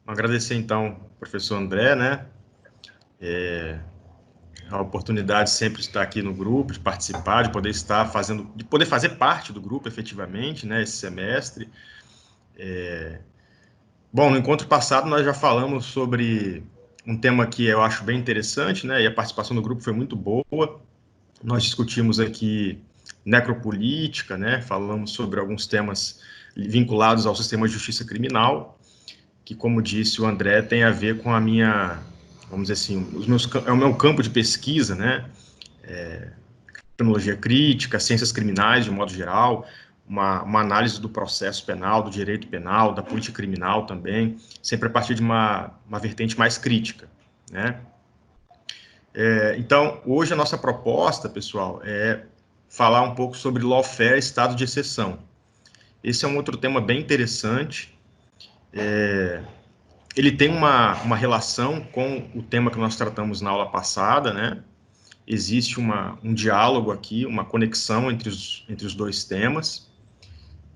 Agradecer, então, ao professor André, né? A oportunidade sempre de estar aqui no grupo, de participar, de poder estar fazendo, de poder fazer parte do grupo, efetivamente, né, esse semestre. Bom, no encontro passado nós já falamos sobre um tema que eu acho bem interessante, né, e a participação do grupo foi muito boa. Nós discutimos aqui necropolítica, né, falamos sobre alguns temas vinculados ao sistema de justiça criminal, que, como disse o André, tem a ver com a minha, vamos dizer assim, é o meu campo de pesquisa, né, criminologia crítica, ciências criminais, de modo geral, uma análise do processo penal, do direito penal, da política criminal também, sempre a partir de uma vertente mais crítica, né. Então, hoje a nossa proposta, pessoal, é falar um pouco sobre lawfare, estado de exceção. Esse é um outro tema bem interessante. Ele tem uma relação com o tema que nós tratamos na aula passada, né? Existe um diálogo aqui, uma conexão entre os dois temas.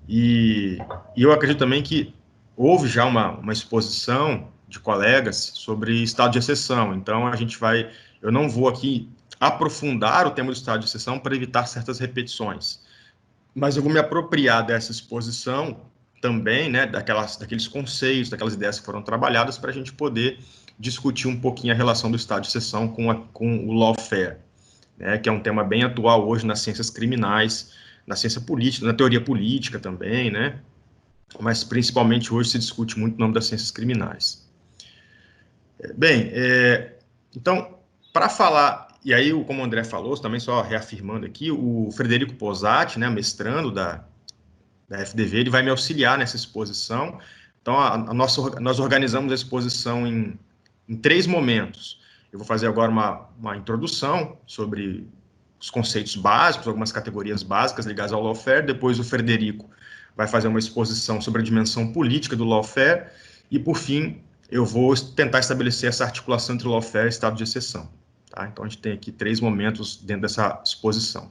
E eu acredito também que houve já uma exposição de colegas sobre estado de exceção. Então, eu não vou aqui aprofundar o tema do estado de exceção para evitar certas repetições, mas eu vou me apropriar dessa exposição também, né, daqueles conceitos, daquelas ideias que foram trabalhadas para a gente poder discutir um pouquinho a relação do estado de exceção com o lawfare, né, que é um tema bem atual hoje nas ciências criminais, na ciência política, na teoria política também, né, mas principalmente hoje se discute muito o nome das ciências criminais. Bem, então, para falar, e aí, como o André falou, também só reafirmando aqui, o Frederico Posati, né, mestrando da FDV, ele vai me auxiliar nessa exposição. Então, nós organizamos a exposição em 3 momentos. Eu vou fazer agora uma introdução sobre os conceitos básicos, algumas categorias básicas ligadas ao lawfare. Depois, o Frederico vai fazer uma exposição sobre a dimensão política do lawfare. E, por fim, eu vou tentar estabelecer essa articulação entre lawfare e estado de exceção. Tá? Então, a gente tem aqui 3 momentos dentro dessa exposição.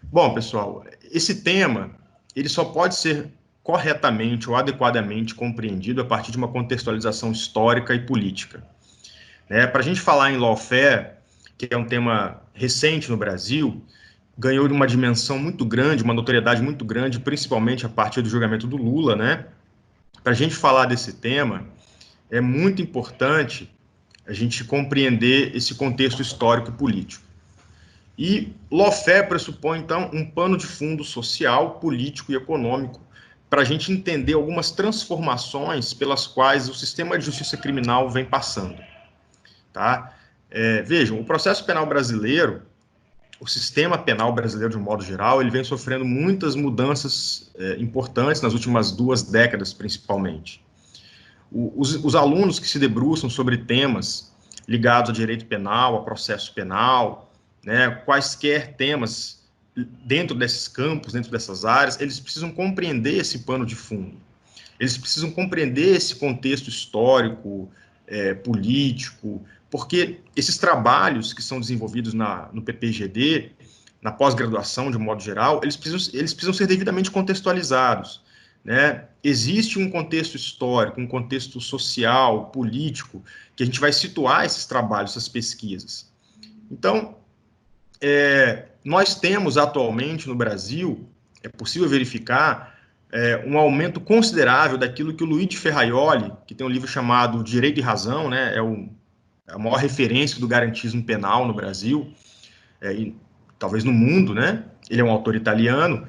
Bom, pessoal, esse tema ele só pode ser corretamente ou adequadamente compreendido a partir de uma contextualização histórica e política. Para a gente falar em lawfare, que é um tema recente no Brasil, ganhou uma dimensão muito grande, uma notoriedade muito grande, principalmente a partir do julgamento do Lula, né? Para a gente falar desse tema, é muito importante a gente compreender esse contexto histórico e político. E lawfare pressupõe, então, um pano de fundo social, político e econômico para a gente entender algumas transformações pelas quais o sistema de justiça criminal vem passando. Tá? Vejam, o processo penal brasileiro, o sistema penal brasileiro de um modo geral, ele vem sofrendo muitas mudanças importantes nas últimas 2 décadas, principalmente. Os alunos que se debruçam sobre temas ligados a direito penal, a processo penal, né, quaisquer temas dentro desses campos, dentro dessas áreas, eles precisam compreender esse pano de fundo. Eles precisam compreender esse contexto histórico, político, porque esses trabalhos que são desenvolvidos no PPGD, na pós-graduação de um modo geral, eles precisam ser devidamente contextualizados. Né? Existe um contexto histórico, um contexto social, político, que a gente vai situar esses trabalhos, essas pesquisas. Então, nós temos atualmente no Brasil, é possível verificar, um aumento considerável daquilo que o Luigi Ferraioli, que tem um livro chamado Direito e Razão, né, a maior referência do garantismo penal no Brasil, e talvez no mundo, né? Ele é um autor italiano,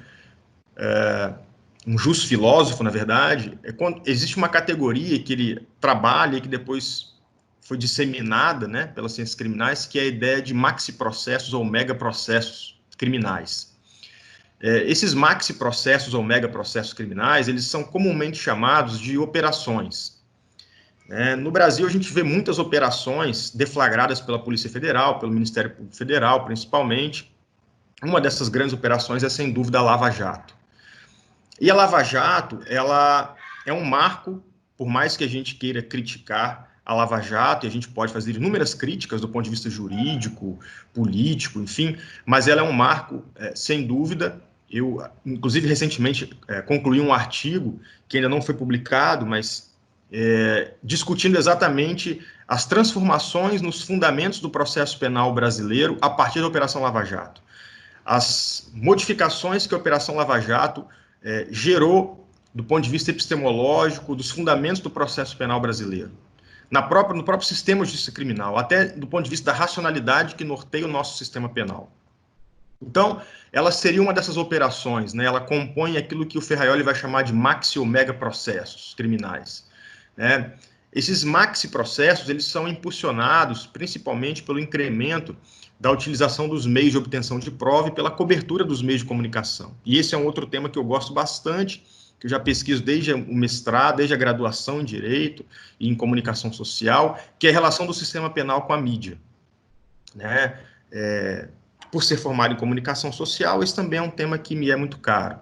um justo filósofo, na verdade. Existe uma categoria que ele trabalha e que depois foi disseminada, né, pelas ciências criminais, que é a ideia de maxi-processos ou megaprocessos criminais. Esses maxi-processos ou megaprocessos criminais, eles são comumente chamados de operações. No Brasil, a gente vê muitas operações deflagradas pela Polícia Federal, pelo Ministério Público Federal, principalmente. Uma dessas grandes operações é, sem dúvida, a Lava Jato. E a Lava Jato, ela é um marco, por mais que a gente queira criticar a Lava Jato, e a gente pode fazer inúmeras críticas do ponto de vista jurídico, político, enfim, mas ela é um marco, sem dúvida. Eu, inclusive, recentemente concluí um artigo que ainda não foi publicado, mas discutindo exatamente as transformações nos fundamentos do processo penal brasileiro a partir da Operação Lava Jato. As modificações que a Operação Lava Jato gerou do ponto de vista epistemológico, dos fundamentos do processo penal brasileiro, no próprio sistema de justiça criminal, até do ponto de vista da racionalidade que norteia o nosso sistema penal. Então, ela seria uma dessas operações, né? Ela compõe aquilo que o Ferraioli vai chamar de maxi ou mega processos criminais, né? Esses maxi processos, eles são impulsionados principalmente pelo incremento da utilização dos meios de obtenção de prova e pela cobertura dos meios de comunicação. E esse é um outro tema que eu gosto bastante, que eu já pesquiso desde o mestrado, desde a graduação em Direito e em Comunicação Social, que é a relação do sistema penal com a mídia, né? Por ser formado em Comunicação Social, esse também é um tema que me é muito caro.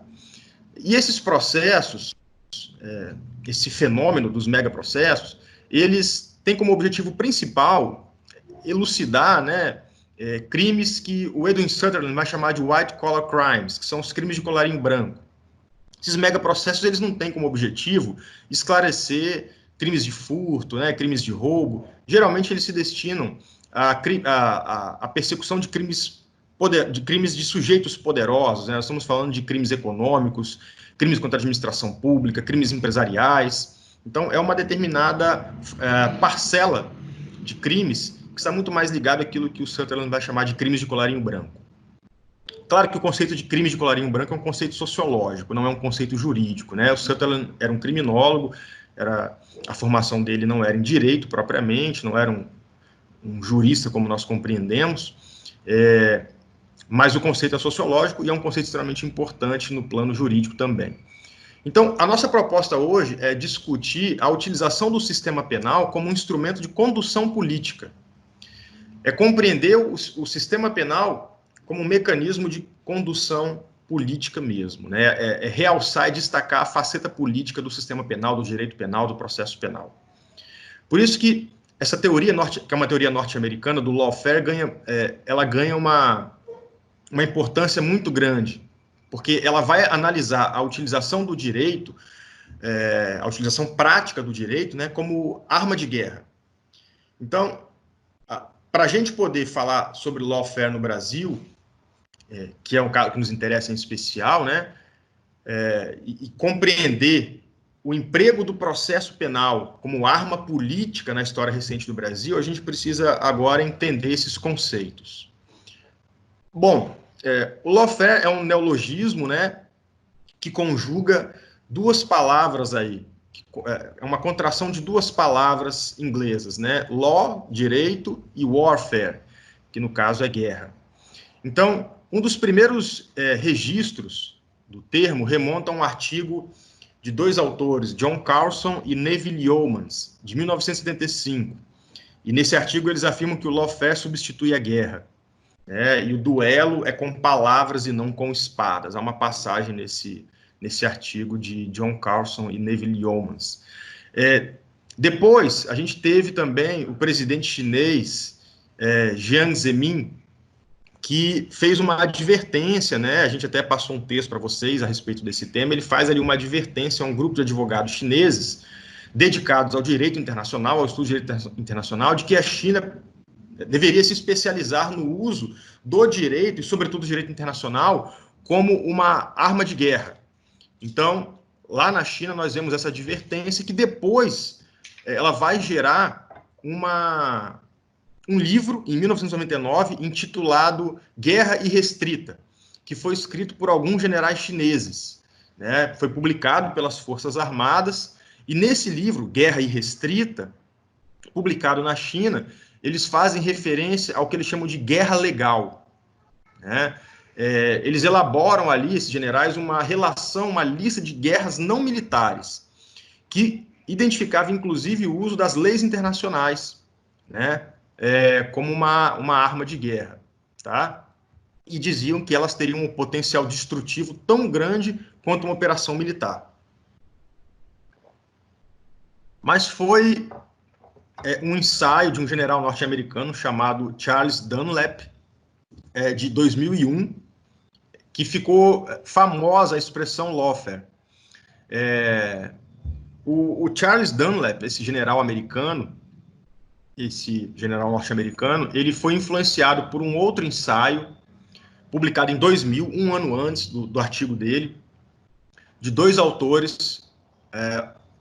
E esses processos, esse fenômeno dos megaprocessos, eles têm como objetivo principal elucidar, né, crimes que o Edwin Sutherland vai chamar de white collar crimes, que são os crimes de colarinho branco. Esses megaprocessos, eles não têm como objetivo esclarecer crimes de furto, né, crimes de roubo. Geralmente eles se destinam à persecução de crimes de sujeitos poderosos, né? Nós estamos falando de crimes econômicos, crimes contra a administração pública, crimes empresariais. Então, é uma determinada parcela de crimes que está muito mais ligado àquilo que o Sutherland vai chamar de crimes de colarinho branco. Claro que o conceito de crimes de colarinho branco é um conceito sociológico, não é um conceito jurídico, né? O Sutherland era um criminólogo, a formação dele não era em direito propriamente, não era um jurista como nós compreendemos, mas o conceito é sociológico e é um conceito extremamente importante no plano jurídico também. Então, a nossa proposta hoje é discutir a utilização do sistema penal como um instrumento de condução política. É compreender o sistema penal como um mecanismo de condução política mesmo, né? É realçar e destacar a faceta política do sistema penal, do direito penal, do processo penal. Por isso que essa teoria, que é uma teoria norte-americana, do lawfare, ela ganha uma importância muito grande, porque ela vai analisar a utilização do direito, a utilização prática do direito, né, como arma de guerra. Então, para a gente poder falar sobre lawfare no Brasil, que é um caso que nos interessa em especial, né, e compreender o emprego do processo penal como arma política na história recente do Brasil, a gente precisa agora entender esses conceitos. Bom, o lawfare é um neologismo, né, que conjuga duas palavras aí, é uma contração de duas palavras inglesas, né, law, direito, e warfare, que no caso é guerra. Então, um dos primeiros registros do termo remonta a um artigo de dois autores, John Carlson e Neville Yeomans, de 1975. E nesse artigo eles afirmam que o lawfare substitui a guerra, né, e o duelo é com palavras e não com espadas. Há uma passagem nesse artigo de John Carlson e Neville Yeomans. Depois, a gente teve também o presidente chinês, Jiang Zemin, que fez uma advertência, né? A gente até passou um texto para vocês a respeito desse tema. Ele faz ali uma advertência a um grupo de advogados chineses dedicados ao direito internacional, ao estudo de direito internacional, de que a China deveria se especializar no uso do direito, e sobretudo do direito internacional, como uma arma de guerra. Então, lá na China, nós vemos essa advertência que depois ela vai gerar um livro, em 1999, intitulado Guerra Irrestrita, que foi escrito por alguns generais chineses, né? Foi publicado pelas Forças Armadas, e nesse livro, Guerra Irrestrita, publicado na China, eles fazem referência ao que eles chamam de guerra legal, né? Eles elaboram ali, esses generais, uma relação, uma lista de guerras não militares, que identificava, inclusive, o uso das leis internacionais, né? Como uma arma de guerra, tá? E diziam que elas teriam um potencial destrutivo tão grande quanto uma operação militar. Mas foi um ensaio de um general norte-americano chamado Charles Dunlap, de 2001, que ficou famosa a expressão lawfare. O Charles Dunlap, esse general americano, esse general norte-americano, ele foi influenciado por um outro ensaio, publicado em 2000, um ano antes do artigo dele, de dois autores,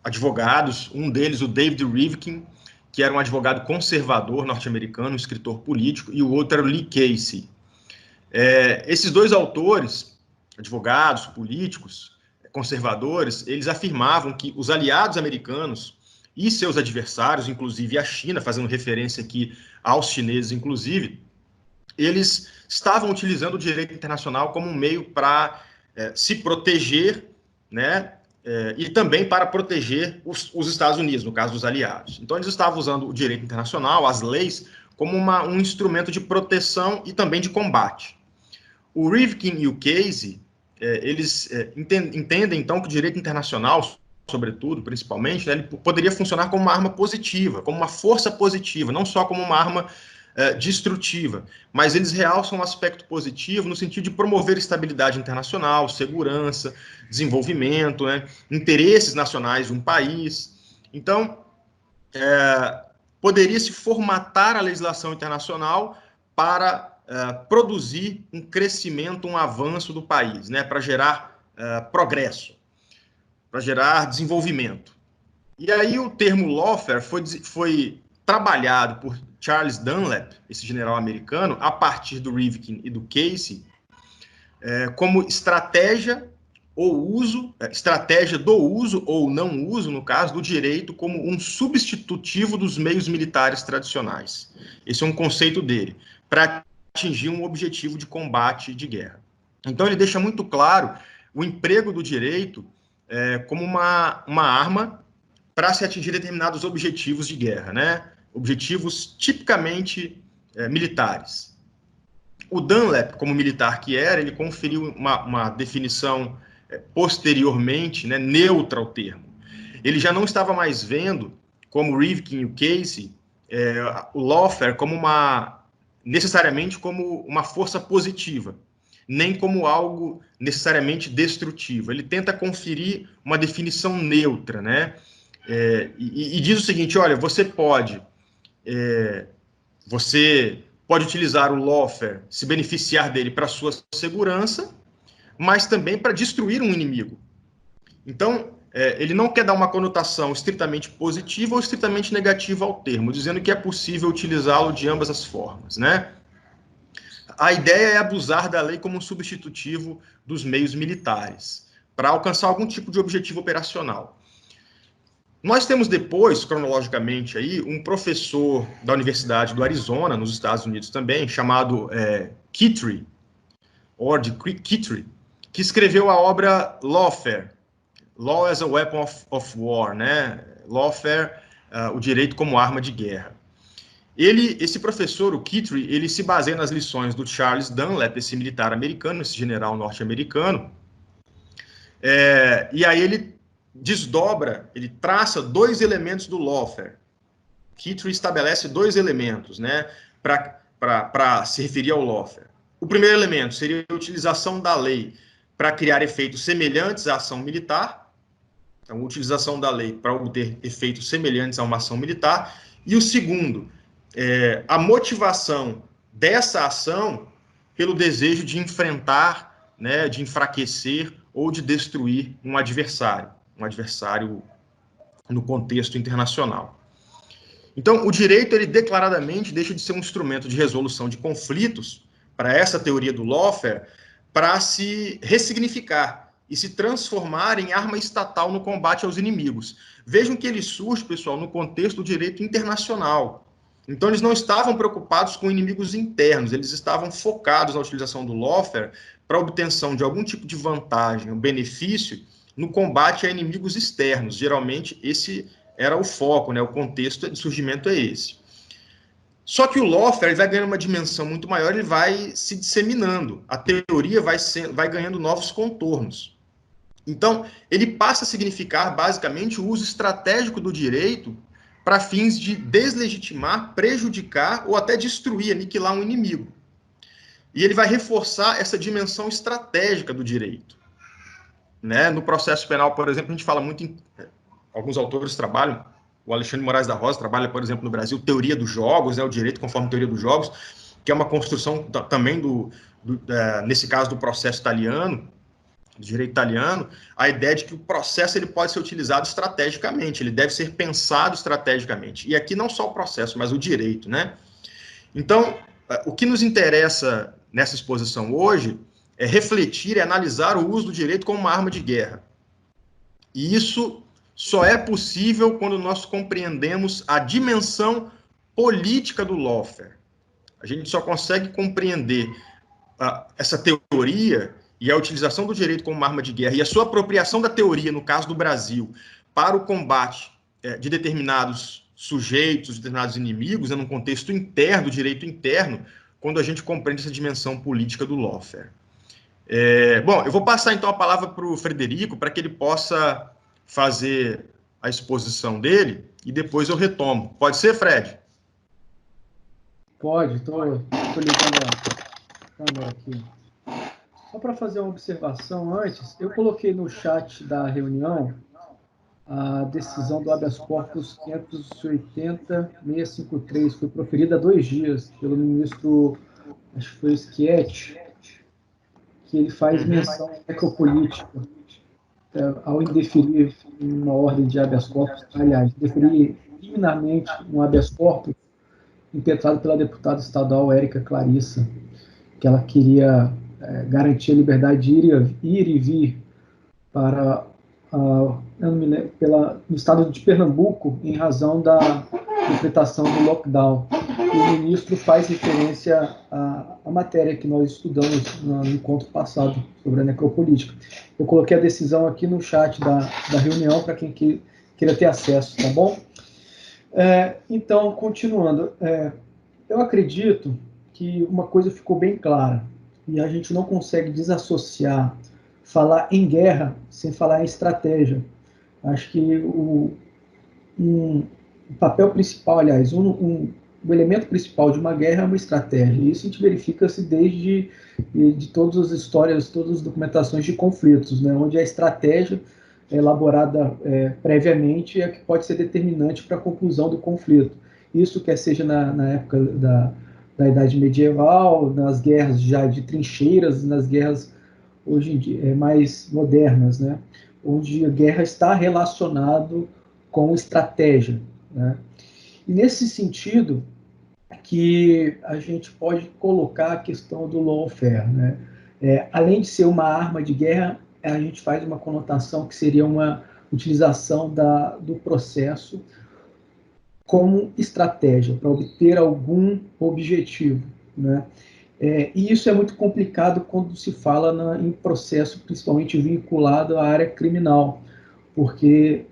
advogados, um deles, o David Rivkin, que era um advogado conservador norte-americano, um escritor político, e o outro era o Lee Casey. Esses dois autores, advogados, políticos, conservadores, eles afirmavam que os aliados americanos e seus adversários, inclusive a China, fazendo referência aqui aos chineses, inclusive, eles estavam utilizando o direito internacional como um meio para se proteger, né, e também para proteger os Estados Unidos, no caso dos aliados. Então, eles estavam usando o direito internacional, as leis, como um instrumento de proteção e também de combate. O Rivkin e o Casey, eles entendem, então, que o direito internacional, sobretudo, principalmente, né, ele poderia funcionar como uma arma positiva, como uma força positiva, não só como uma arma destrutiva, mas eles realçam um aspecto positivo no sentido de promover estabilidade internacional, segurança, desenvolvimento, né, interesses nacionais de um país. Então, poderia-se formatar a legislação internacional para produzir um crescimento, um avanço do país, né, para gerar progresso, para gerar desenvolvimento. E aí o termo lawfare foi trabalhado por Charles Dunlap, esse general americano, a partir do Rivkin e do Casey, como estratégia estratégia do uso ou não uso, no caso, do direito como um substitutivo dos meios militares tradicionais. Esse é um conceito dele, para atingir um objetivo de combate de guerra. Então, ele deixa muito claro o emprego do direito como uma arma para se atingir determinados objetivos de guerra, né? Objetivos tipicamente militares. O Dunlap, como militar que era, ele conferiu uma definição posteriormente, né, neutra ao termo. Ele já não estava mais vendo, como Rivkin e o Casey, o lawfare como necessariamente como uma força positiva, nem como algo necessariamente destrutivo. Ele tenta conferir uma definição neutra, né? E diz o seguinte: olha, você pode utilizar o lawfare, se beneficiar dele para sua segurança, mas também para destruir um inimigo. Então, ele não quer dar uma conotação estritamente positiva ou estritamente negativa ao termo, dizendo que é possível utilizá-lo de ambas as formas, né? A ideia é abusar da lei como um substitutivo dos meios militares, para alcançar algum tipo de objetivo operacional. Nós temos depois, cronologicamente, aí, um professor da Universidade do Arizona, nos Estados Unidos também, chamado Kittrey, que escreveu a obra Lawfare, Law as a Weapon of War, né? Lawfare, o direito como arma de guerra. Esse professor, o Kittrey, ele se baseia nas lições do Charles Dunlap, esse militar americano, esse general norte-americano, e aí ele desdobra, ele traça dois elementos do lawfare. Kittrey estabelece dois elementos, né, para se referir ao lawfare. O primeiro elemento seria a utilização da lei para criar efeitos semelhantes à ação militar, então, a utilização da lei para obter efeitos semelhantes a uma ação militar, e o segundo, a motivação dessa ação pelo desejo de enfrentar, né, de enfraquecer ou de destruir um adversário no contexto internacional. Então, o direito, ele declaradamente deixa de ser um instrumento de resolução de conflitos, para essa teoria do lawfare, para se ressignificar e se transformar em arma estatal no combate aos inimigos. Vejam que ele surge, pessoal, no contexto do direito internacional. Então, eles não estavam preocupados com inimigos internos, eles estavam focados na utilização do lawfare para a obtenção de algum tipo de vantagem, um benefício, no combate a inimigos externos. Geralmente, esse era o foco, né? O contexto de surgimento é esse. Só que o lawfare vai ganhando uma dimensão muito maior, ele vai se disseminando. A teoria vai ganhando novos contornos. Então, ele passa a significar, basicamente, o uso estratégico do direito para fins de deslegitimar, prejudicar ou até destruir, aniquilar um inimigo. E ele vai reforçar essa dimensão estratégica do direito. Né? No processo penal, por exemplo, a gente fala muito alguns autores trabalham, o Alexandre de Moraes da Rosa trabalha, por exemplo, no Brasil, teoria dos jogos, né, o direito conforme teoria dos jogos, que é uma construção também nesse caso, do processo italiano, do direito italiano, a ideia de que o processo ele pode ser utilizado estrategicamente, ele deve ser pensado estrategicamente. E aqui não só o processo, mas o direito, né? Então, o que nos interessa nessa exposição hoje é refletir e analisar o uso do direito como uma arma de guerra. E isso só é possível quando nós compreendemos a dimensão política do lawfare. A gente só consegue compreender essa teoria e a utilização do direito como uma arma de guerra e a sua apropriação da teoria, no caso do Brasil, para o combate de determinados sujeitos, determinados inimigos, num contexto interno, do direito interno, quando a gente compreende essa dimensão política do lawfare. Bom, eu vou passar então a palavra para o Frederico, para que ele possa fazer a exposição dele e depois eu retomo. Pode ser, Fred? Pode, estou ligando a câmera aqui. Só para fazer uma observação antes, eu coloquei no chat da reunião a decisão do habeas corpus 580.653, foi proferida há 2 dias pelo ministro, acho que foi Schietti, que ele faz menção necropolítica ao indeferir uma ordem de habeas corpus, aliás, deferir liminarmente um habeas corpus impetrado pela deputada estadual Érica Clarissa, que ela queria garantir a liberdade de ir e vir para no estado de Pernambuco, em razão da decretação do lockdown. E o ministro faz referência à matéria que nós estudamos no encontro passado sobre a necropolítica. Eu coloquei a decisão aqui no chat da reunião para quem queira ter acesso, tá bom? Então, continuando, eu acredito que uma coisa ficou bem clara, e a gente não consegue desassociar falar em guerra sem falar em estratégia. Acho que o papel principal, aliás, o elemento principal de uma guerra é uma estratégia. E isso a gente verifica-se desde de todas as histórias, todas as documentações de conflitos, né, onde a estratégia é elaborada previamente é que pode ser determinante para a conclusão do conflito. Isso quer seja na época da Idade Medieval, nas guerras já de trincheiras, nas guerras hoje em dia mais modernas, né, onde a guerra está relacionado com estratégia, né? E nesse sentido que a gente pode colocar a questão do lawfare, né? Além de ser uma arma de guerra, a gente faz uma conotação que seria uma utilização do processo como estratégia para obter algum objetivo, né? E isso é muito complicado quando se fala em processo principalmente vinculado à área criminal, porque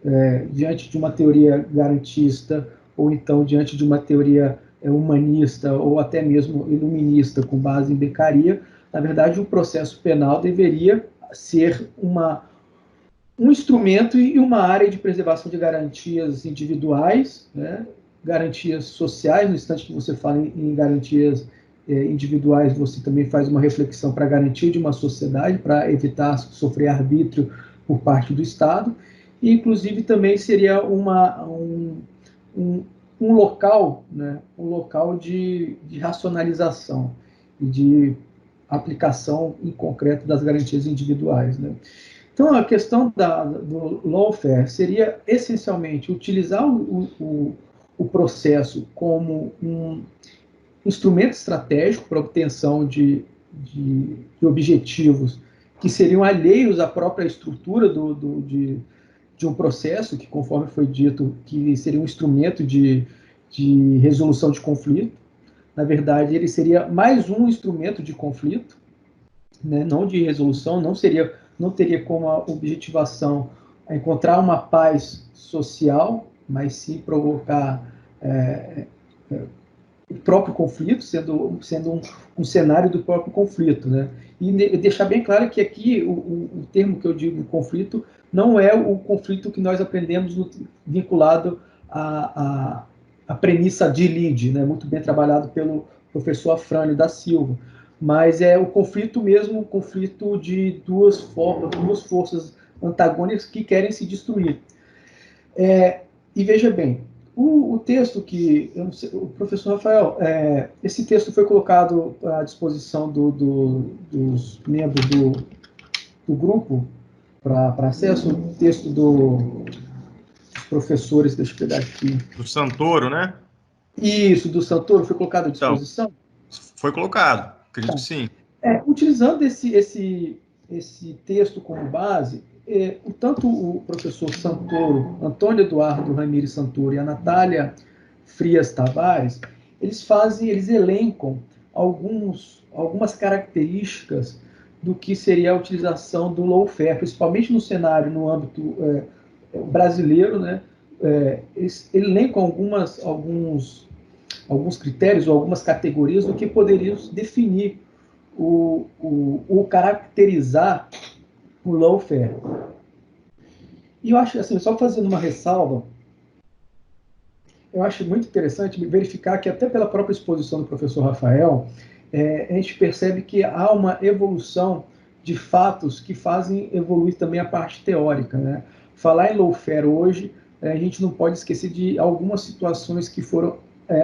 diante de uma teoria garantista, ou então diante de uma teoria humanista, ou até mesmo iluminista, com base em Beccaria, na verdade o processo penal deveria ser um instrumento e uma área de preservação de garantias individuais, né? Garantias sociais, no instante que você fala em garantias individuais, você também faz uma reflexão para a garantia de uma sociedade, para evitar sofrer arbítrio por parte do Estado, e inclusive também seria um local, né, um local de racionalização e de aplicação em concreto das garantias individuais, né? Então, a questão do lawfare seria, essencialmente, utilizar o processo como um instrumento estratégico para obtenção de objetivos que seriam alheios à própria estrutura de um processo, que, conforme foi dito, que seria um instrumento de resolução de conflito. Na verdade, ele seria mais um instrumento de conflito, né, não de resolução, não teria como objetivação encontrar uma paz social, mas sim provocar o próprio conflito, sendo um cenário do próprio conflito, né? E deixar bem claro que aqui o termo que eu digo conflito não é o conflito que nós aprendemos vinculado à premissa de Lide, né? Muito bem trabalhado pelo professor Afrânio da Silva, mas é o conflito mesmo, o conflito de duas forças antagônicas que querem se destruir. E veja bem, o texto que, eu não sei, o professor Rafael, esse texto foi colocado à disposição dos membros do grupo para acesso, o texto dos professores, deixa eu pegar aqui. Do Santoro, né? Isso, do Santoro, foi colocado à Então, disposição? foi colocado, acredito que sim. Utilizando esse texto como base, tanto o professor Santoro, Antônio Eduardo Ramires Santoro e a Natália Frias Tavares, eles elencam algumas características do que seria a utilização do lawfare, principalmente no cenário, no âmbito brasileiro, né? Eles elencam alguns critérios ou algumas categorias do que poderiam definir o caracterizar o lawfare. E eu acho assim, só fazendo uma ressalva, eu acho muito interessante verificar que até pela própria exposição do professor Rafael, a gente percebe que há uma evolução de fatos que fazem evoluir também a parte teórica, né? Falar em lawfare hoje, a gente não pode esquecer de algumas situações que foram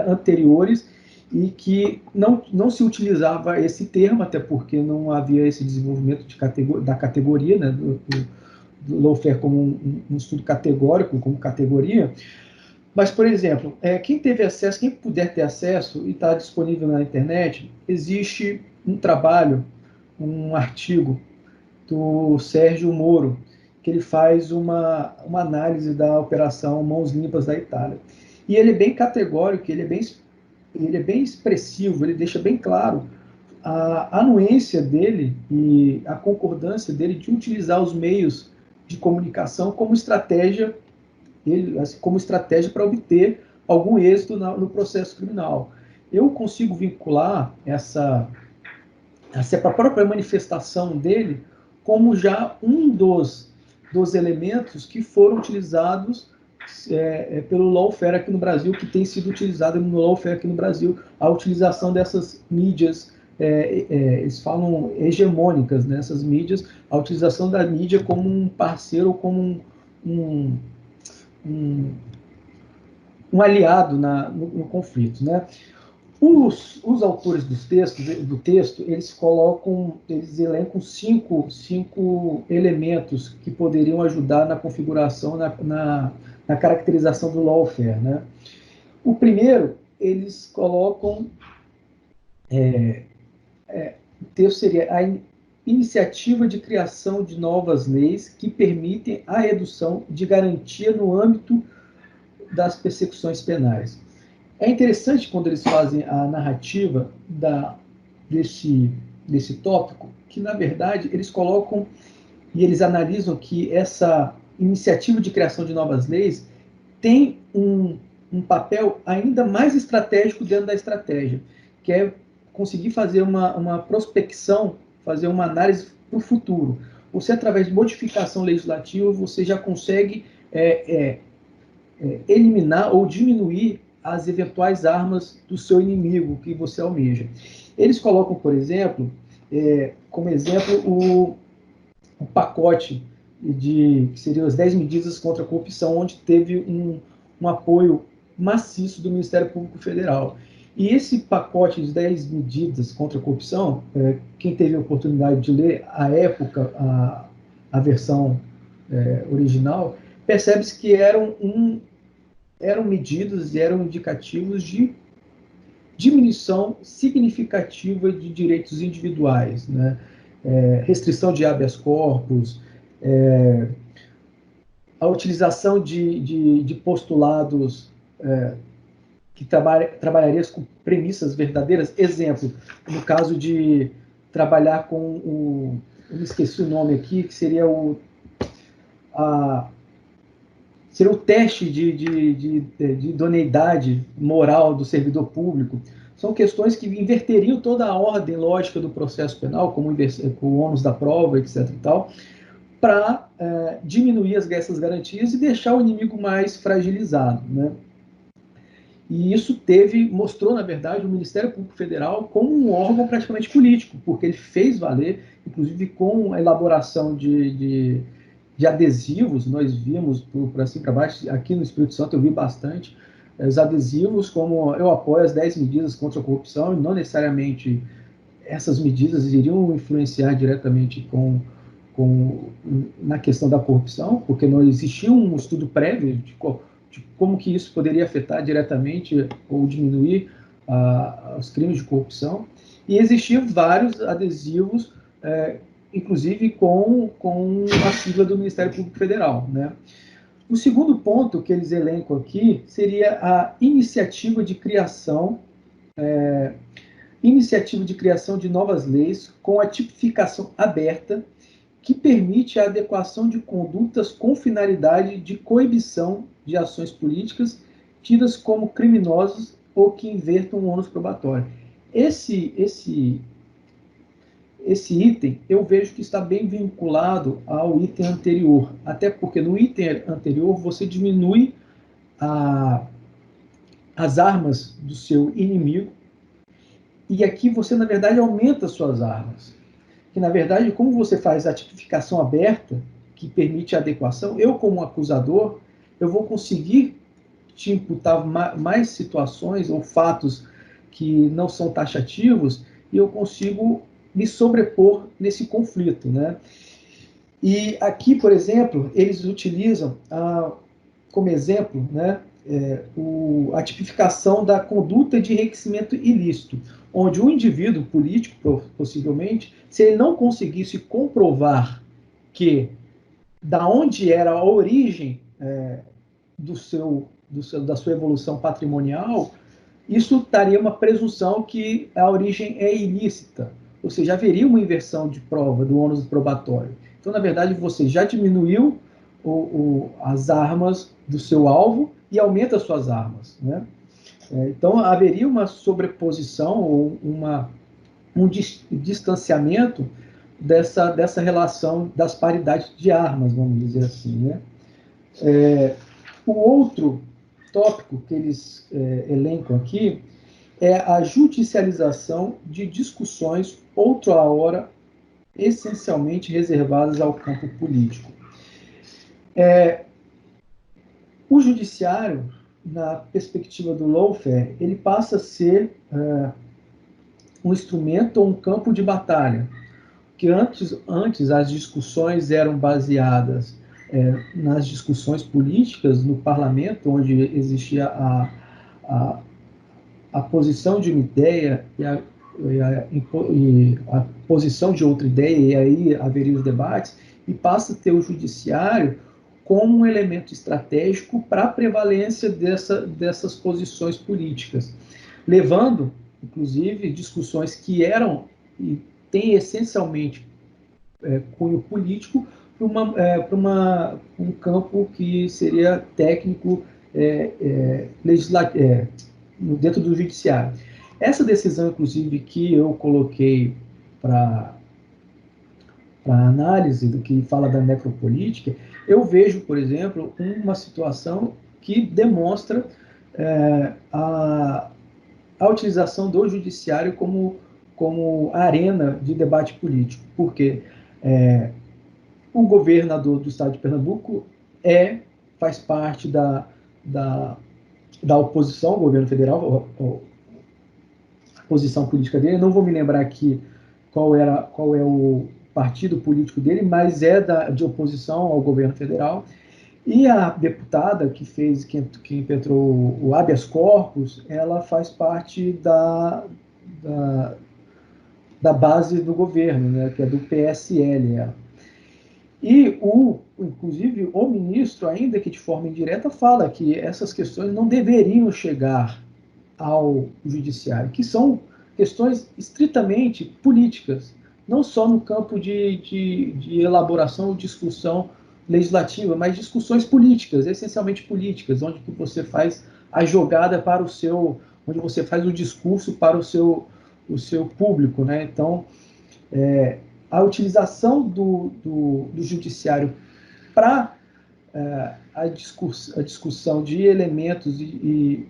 anteriores e que não se utilizava esse termo, até porque não havia esse desenvolvimento da categoria, né, do lawfare como um estudo categórico, como categoria. Mas, por exemplo, quem teve acesso, quem puder ter acesso e está disponível na internet, existe um trabalho, um artigo do Sérgio Moro, que ele faz uma análise da Operação Mãos Limpas da Itália. E ele é bem categórico, ele é bem expressivo, ele deixa bem claro a anuência dele e a concordância dele de utilizar os meios de comunicação como estratégia para obter algum êxito no processo criminal. Eu consigo vincular essa a própria manifestação dele como já um dos elementos que foram utilizados pelo lawfare aqui no Brasil, que tem sido utilizado no lawfare aqui no Brasil, a utilização dessas mídias, eles falam hegemônicas, né, essas mídias, a utilização da mídia como um parceiro, como um, um aliado no conflito, né? Os autores do texto, eles elencam cinco elementos que poderiam ajudar na configuração, na caracterização do lawfare, né? O primeiro, eles colocam, o texto seria a iniciativa de criação de novas leis que permitem a redução de garantia no âmbito das persecuções penais. É interessante quando eles fazem a narrativa desse tópico, que na verdade eles colocam e eles analisam que essa iniciativa de criação de novas leis tem um papel ainda mais estratégico dentro da estratégia, que é conseguir fazer uma prospecção, fazer uma análise para o futuro. Você, através de modificação legislativa, você já consegue eliminar ou diminuir as eventuais armas do seu inimigo que você almeja. Eles colocam, por exemplo, como exemplo, o pacote que seriam as 10 medidas contra a corrupção, onde teve um apoio maciço do Ministério Público Federal. E esse pacote de 10 medidas contra a corrupção, quem teve a oportunidade de ler, à época, a versão original, percebe-se que eram medidas e eram indicativos de diminuição significativa de direitos individuais, né? Restrição de habeas corpus, a utilização de postulados que trabalhariam com premissas verdadeiras. Exemplo, no caso de trabalhar com eu me esqueci o nome aqui, que seria seria o teste de idoneidade moral do servidor público. São questões que inverteriam toda a ordem lógica do processo penal, como o ônus da prova, etc. e tal, para diminuir essas garantias e deixar o inimigo mais fragilizado, né? E isso mostrou, na verdade, o Ministério Público Federal como um órgão praticamente político, porque ele fez valer, inclusive com a elaboração de de adesivos, nós vimos por assim para baixo, aqui no Espírito Santo eu vi bastante, os adesivos como eu apoio as 10 medidas contra a corrupção, e não necessariamente essas medidas iriam influenciar diretamente na questão da corrupção, porque não existia um estudo prévio de como que isso poderia afetar diretamente ou diminuir os crimes de corrupção, e existiam vários adesivos, inclusive com a sigla do Ministério Público Federal, né? O segundo ponto que eles elencam aqui seria a iniciativa de criação de novas leis com a tipificação aberta que permite a adequação de condutas com finalidade de coibição de ações políticas tidas como criminosas ou que invertam o ônus probatório. Esse item eu vejo que está bem vinculado ao item anterior, até porque no item anterior você diminui as armas do seu inimigo, e aqui você, na verdade, aumenta suas armas. Que, na verdade, como você faz a tipificação aberta, que permite a adequação, eu, como acusador, eu vou conseguir te imputar mais situações ou fatos que não são taxativos, e eu consigo me sobrepor nesse conflito, né? E aqui, por exemplo, eles utilizam como exemplo, né, a tipificação da conduta de enriquecimento ilícito, onde um indivíduo político, possivelmente, se ele não conseguisse comprovar que da onde era a origem da sua evolução patrimonial, isso daria uma presunção que a origem é ilícita, ou seja, haveria uma inversão de prova do ônus probatório. Então, na verdade, você já diminuiu as armas do seu alvo e aumenta as suas armas, né? Então, haveria uma sobreposição ou um distanciamento dessa relação das paridades de armas, vamos dizer assim, né? O outro tópico que eles elencam aqui é a judicialização de discussões outra hora essencialmente reservadas ao campo político. O judiciário, na perspectiva do lawfare, ele passa a ser um instrumento ou um campo de batalha, que antes as discussões eram baseadas nas discussões políticas no parlamento, onde existia a posição de uma ideia e a posição de outra ideia, e aí haveria os debates, e passa a ter o judiciário como um elemento estratégico para a prevalência dessas posições políticas, levando, inclusive, discussões que eram e têm essencialmente cunho político para um campo que seria técnico, legislativo, dentro do judiciário. Essa decisão, inclusive, que eu coloquei para análise do que fala da necropolítica, eu vejo, por exemplo, uma situação que demonstra a utilização do judiciário como arena de debate político, porque o governador do estado de Pernambuco faz parte da oposição ao governo federal, a posição política dele. Eu não vou me lembrar aqui qual é o partido político dele, mas de oposição ao governo federal. E a deputada que impetrou o habeas corpus, ela faz parte da base do governo, né, que é do PSL. E, inclusive, o ministro, ainda que de forma indireta, fala que essas questões não deveriam chegar ao judiciário, que são questões estritamente políticas, não só no campo de elaboração ou discussão legislativa, mas discussões políticas, essencialmente políticas, onde que você faz a jogada para onde você faz o discurso para o seu público, né? Então, a utilização do judiciário para a discussão de elementos e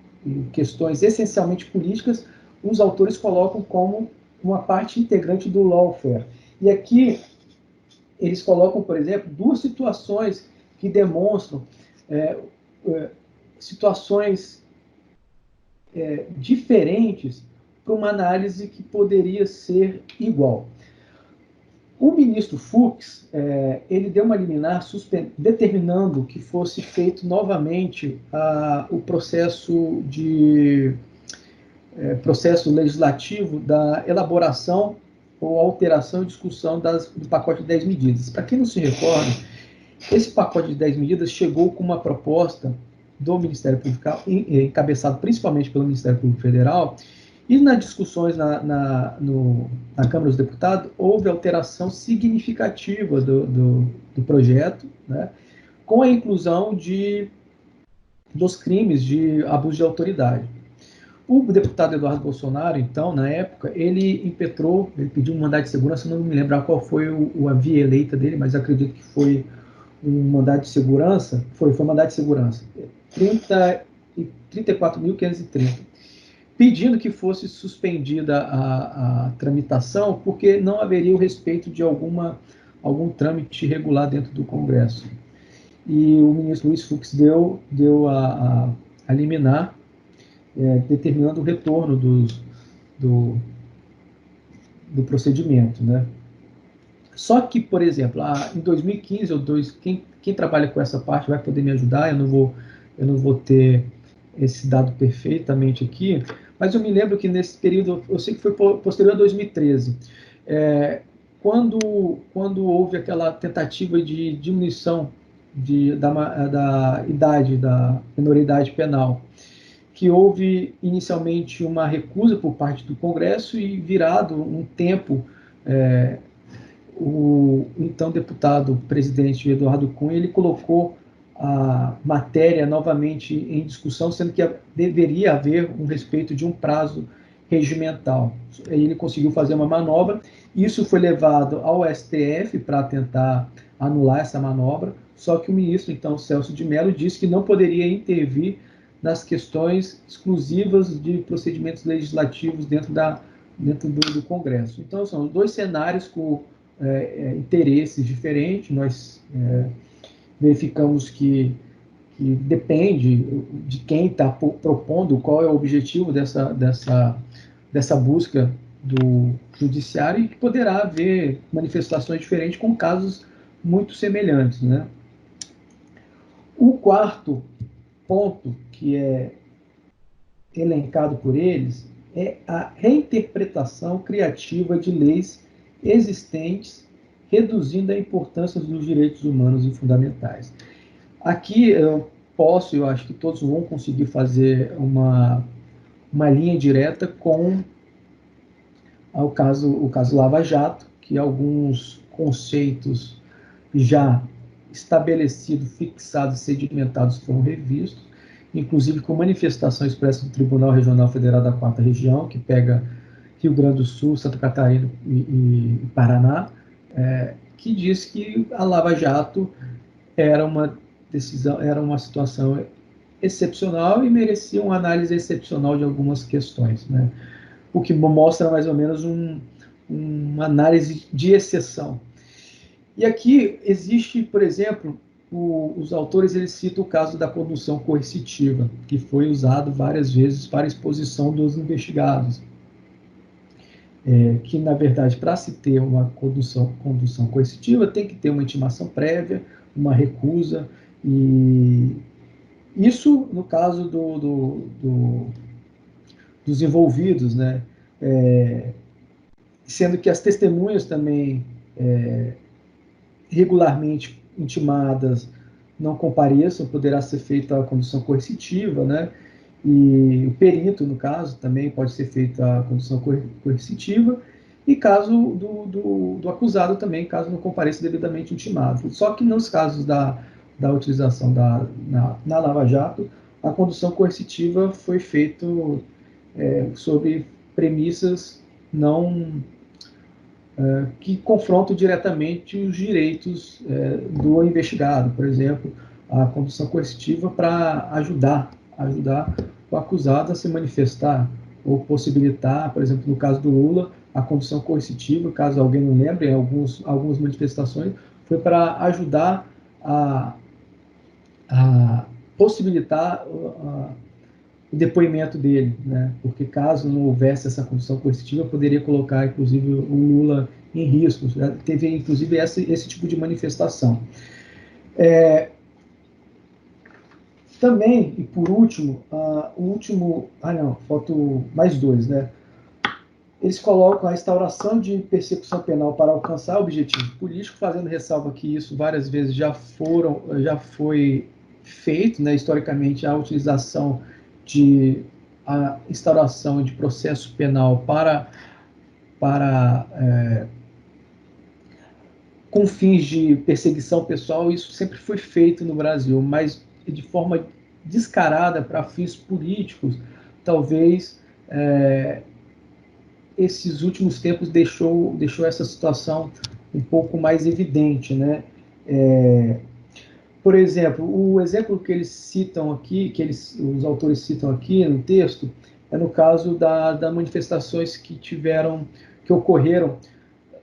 questões essencialmente políticas, os autores colocam como uma parte integrante do lawfare. E aqui eles colocam, por exemplo, duas situações que demonstram situações diferentes para uma análise que poderia ser igual. O ministro Fux, ele deu uma liminar determinando que fosse feito novamente o processo legislativo da elaboração ou alteração e discussão do pacote de 10 medidas. Para quem não se recorda, esse pacote de 10 medidas chegou com uma proposta do Ministério Público, encabeçado principalmente pelo Ministério Público Federal, e nas discussões na Câmara dos Deputados, houve alteração significativa do projeto, né, com a inclusão dos crimes de abuso de autoridade. O deputado Eduardo Bolsonaro, então, na época, ele pediu um mandado de segurança, não me lembro qual foi a via eleita dele, mas acredito que foi um mandado de segurança, foi mandado de segurança, 34.530, pedindo que fosse suspendida a tramitação, porque não haveria o respeito de algum trâmite regular dentro do Congresso. E o ministro Luiz Fux deu a liminar, determinando o retorno do procedimento, né? Só que, por exemplo, em 2015, quem trabalha com essa parte vai poder me ajudar, eu não vou ter esse dado perfeitamente aqui, mas eu me lembro que nesse período, eu sei que foi posterior a 2013, quando houve aquela tentativa de diminuição da idade, da minoridade penal, que houve inicialmente uma recusa por parte do Congresso e virado um tempo, o então deputado presidente Eduardo Cunha, ele colocou a matéria novamente em discussão, sendo que deveria haver um respeito de um prazo regimental. Ele conseguiu fazer uma manobra, isso foi levado ao STF para tentar anular essa manobra, só que o ministro, então, Celso de Mello, disse que não poderia intervir nas questões exclusivas de procedimentos legislativos dentro do Congresso. Então, são dois cenários com interesses diferentes. Nós verificamos que depende de quem está propondo, qual é o objetivo dessa busca do judiciário, e que poderá haver manifestações diferentes com casos muito semelhantes, né? O quarto ponto que é elencado por eles é a reinterpretação criativa de leis existentes, reduzindo a importância dos direitos humanos e fundamentais. Aqui eu acho que todos vão conseguir fazer uma linha direta com o caso Lava Jato, que alguns conceitos já estabelecidos, fixados, sedimentados foram revistos, inclusive com manifestação expressa do Tribunal Regional Federal da 4ª Região, que pega Rio Grande do Sul, Santa Catarina e Paraná, que diz que a Lava Jato era uma situação excepcional e merecia uma análise excepcional de algumas questões, né? O que mostra mais ou menos uma análise de exceção. E aqui existe, por exemplo, os autores eles citam o caso da condução coercitiva, que foi usado várias vezes para exposição dos investigados. Que, na verdade, para se ter uma condução coercitiva, tem que ter uma intimação prévia, uma recusa, e isso no caso dos envolvidos, né? Sendo que as testemunhas também regularmente intimadas não compareçam, poderá ser feita a condução coercitiva, né? E o perito, no caso, também pode ser feita a condução coercitiva, e caso do acusado também, caso não compareça devidamente intimado. Só que nos casos da utilização na Lava Jato, a condução coercitiva foi feita sobre premissas que confrontam diretamente os direitos do investigado. Por exemplo, a condução coercitiva para ajudar o acusado a se manifestar, ou possibilitar, por exemplo, no caso do Lula, a condução coercitiva, caso alguém não lembre, em algumas manifestações, foi para ajudar a possibilitar o depoimento dele, né? Porque caso não houvesse essa condição coercitiva, poderia colocar, inclusive, o Lula em risco. Teve, inclusive, esse tipo de manifestação. Também, e por último, faltam mais dois, né? Eles colocam a instauração de persecução penal para alcançar objetivos políticos, fazendo ressalva que isso várias vezes já foi feito, né, historicamente, a utilização a instauração de processo penal com fins de perseguição pessoal. Isso sempre foi feito no Brasil, mas de forma descarada para fins políticos, talvez esses últimos tempos deixou essa situação um pouco mais evidente, né? Por exemplo, o exemplo que eles citam aqui, os autores citam aqui no texto, é no caso das manifestações que ocorreram